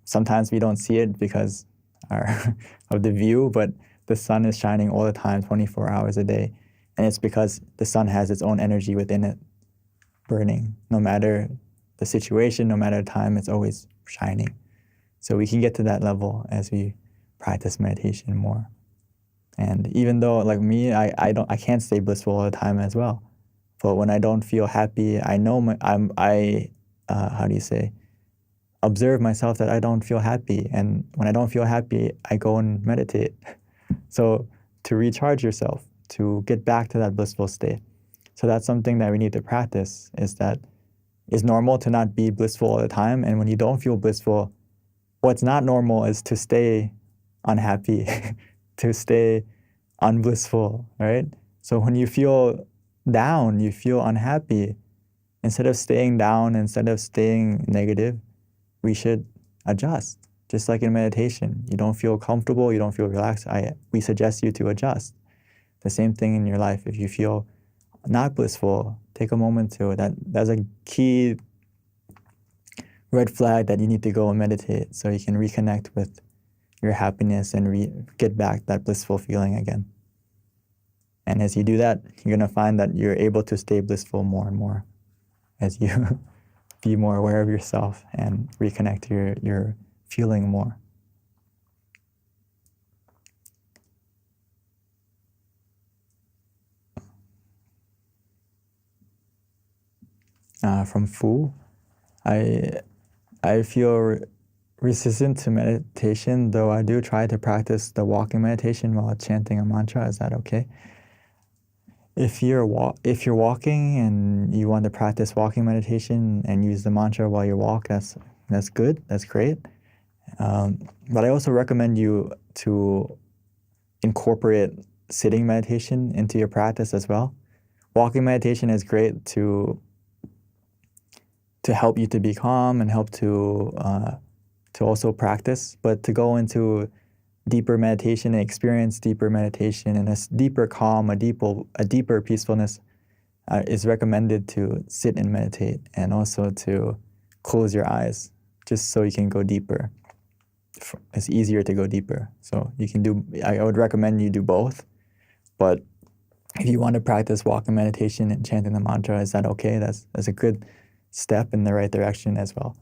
sometimes we don't see it because of the view, but the sun is shining all the time, 24 hours a day. And it's because the sun has its own energy within it, burning. No matter the situation, no matter the time, it's always shining. So we can get to that level as we practice meditation more. And even though, like me, I can't stay blissful all the time as well. But when I don't feel happy, I know observe myself that I don't feel happy. And when I don't feel happy, I go and meditate. So to recharge yourself, to get back to that blissful state. So that's something that we need to practice, is that it's normal to not be blissful all the time. And when you don't feel blissful, what's not normal is to stay unhappy, to stay unblissful, right? So when you feel down, you feel unhappy, instead of staying down, instead of staying negative, we should adjust. Just like in meditation, you don't feel comfortable, you don't feel relaxed, we suggest you to adjust. The same thing in your life. If you feel not blissful, take a moment to that's a key red flag that you need to go and meditate so you can reconnect with your happiness and get back that blissful feeling again. And as you do that, you're going to find that you're able to stay blissful more and more as you be more aware of yourself and reconnect to your feeling more. From Fu, I feel resistant to meditation, though I do try to practice the walking meditation while chanting a mantra. Is that okay? If you're walking and you want to practice walking meditation and use the mantra while you walk, that's good. That's great. But I also recommend you to incorporate sitting meditation into your practice as well. Walking meditation is great to help you to be calm and help to also practice, but to go into deeper meditation and experience deeper meditation and a deeper calm, a deeper peacefulness, is recommended to sit and meditate, and also to close your eyes just so you can go deeper. It's easier to go deeper. So you can I would recommend you do both, but if you want to practice walking meditation and chanting the mantra, is that okay? That's a good step in the right direction as well.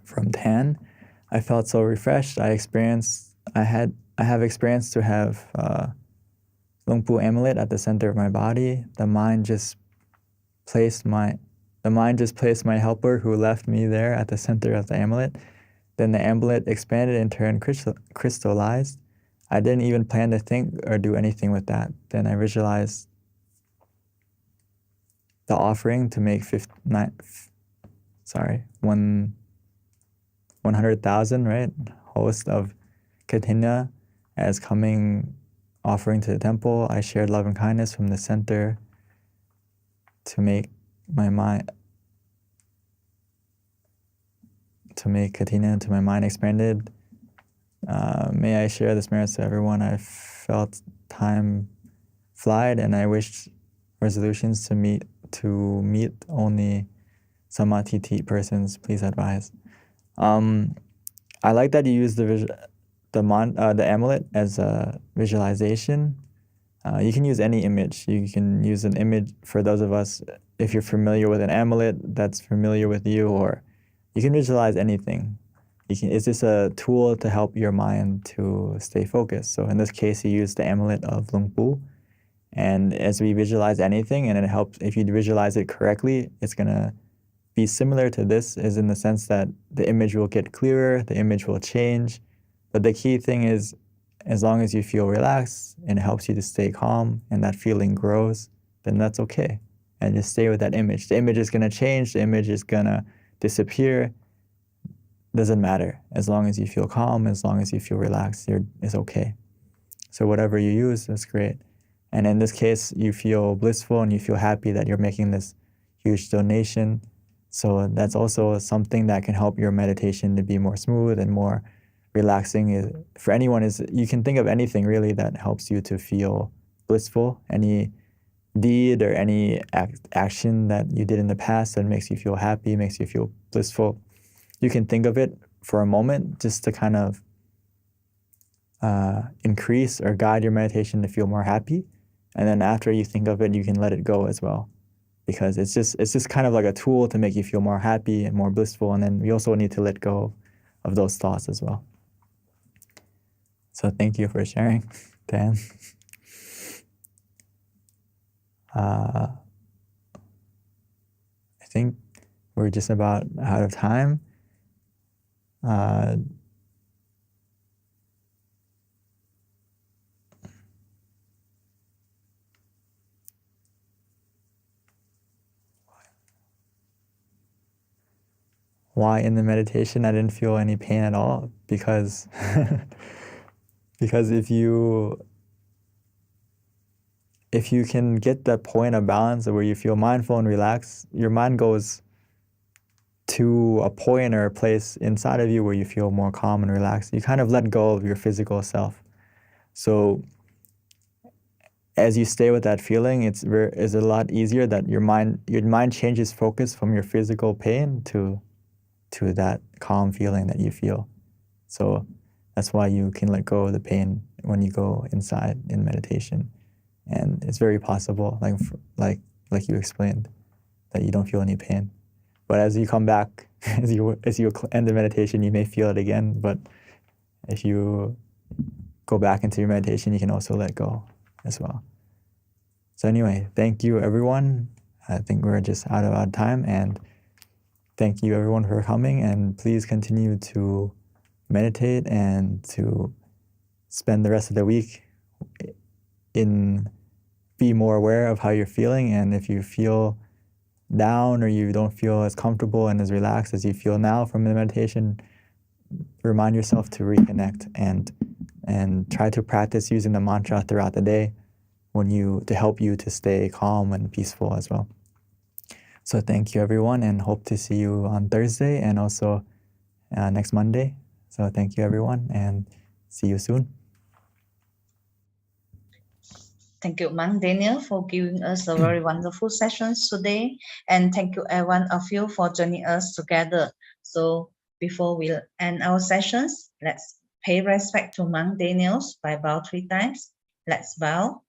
From Tan, I felt so refreshed. I have experienced to have Lungpu amulet at the center of my body. The mind just placed my helper who left me there at the center of the amulet. Then the amulet expanded and turned crystallized. I didn't even plan to think or do anything with that. Then I visualized the offering to make 100,000, right? Host of Katina as coming offering to the temple. I shared love and kindness from the center to make Katina into my mind expanded. May I share this merits to everyone. I felt time flied, and I wished resolutions to meet only Samatiti persons. Please advise. I like that you use the amulet as a visualization. You can use any image. You can use an image for those of us, if you're familiar with an amulet that's familiar with you, or you can visualize anything. It's just a tool to help your mind to stay focused. So in this case, you use the amulet of Lungpu. And as we visualize anything, and it helps, if you visualize it correctly, it's going to be similar to this, is in the sense that the image will get clearer, the image will change. But the key thing is, as long as you feel relaxed and it helps you to stay calm and that feeling grows, then that's okay. And just stay with that image. The image is going to change, the image is going to disappear. Doesn't matter. As long as you feel calm, as long as you feel relaxed, it's okay. So whatever you use, that's great. And in this case, you feel blissful and you feel happy that you're making this huge donation. So that's also something that can help your meditation to be more smooth and more relaxing. For anyone, you can think of anything really that helps you to feel blissful. Any deed or any action that you did in the past that makes you feel happy, makes you feel blissful. You can think of it for a moment just to kind of increase or guide your meditation to feel more happy. And then after you think of it, you can let it go as well, because it's just kind of like a tool to make you feel more happy and more blissful. And then we also need to let go of those thoughts as well. So thank you for sharing, Dan. I think we're just about out of time. why in the meditation I didn't feel any pain at all, because because if you can get that point of balance where you feel mindful and relaxed, your mind goes to a point or a place inside of you where you feel more calm and relaxed. You kind of let go of your physical self. So as you stay with that feeling, it's a lot easier that your mind changes focus from your physical pain to that calm feeling that you feel. So that's why you can let go of the pain when you go inside in meditation. And it's very possible, like you explained, that you don't feel any pain. But as you come back, as you end the meditation, you may feel it again. But if you go back into your meditation, you can also let go as well. So anyway, thank you everyone. I think we're just out of time, and thank you everyone for coming, and please continue to meditate and to spend the rest of the week be more aware of how you're feeling. And if you feel down or you don't feel as comfortable and as relaxed as you feel now from the meditation, remind yourself to reconnect and try to practice using the mantra throughout the day to help you to stay calm and peaceful as well. So thank you everyone, and hope to see you on Thursday and also next Monday. So thank you everyone, and see you soon. Thank you, Monk Daniel, for giving us a very wonderful sessions today. And thank you, every one of you, for joining us together. So before we end our sessions, let's pay respect to Monk Daniels by bow 3 times. Let's bow.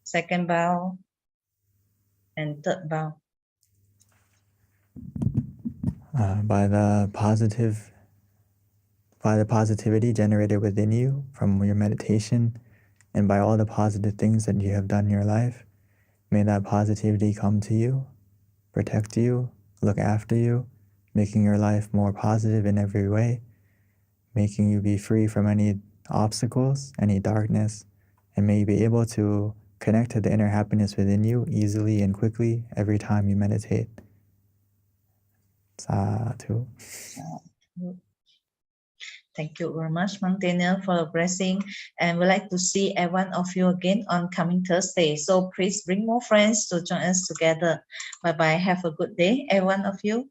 Second bow. And third bow. By the positivity generated within you from your meditation, and by all the positive things that you have done in your life, may that positivity come to you, protect you, look after you, making your life more positive in every way, making you be free from any obstacles, any darkness, and may you be able to connect to the inner happiness within you easily and quickly every time you meditate. Sadhu. Thank you very much, Monk Daniel, for the blessing. And we'd like to see every one of you again on coming Thursday. So please bring more friends to join us together. Bye-bye. Have a good day, every one of you.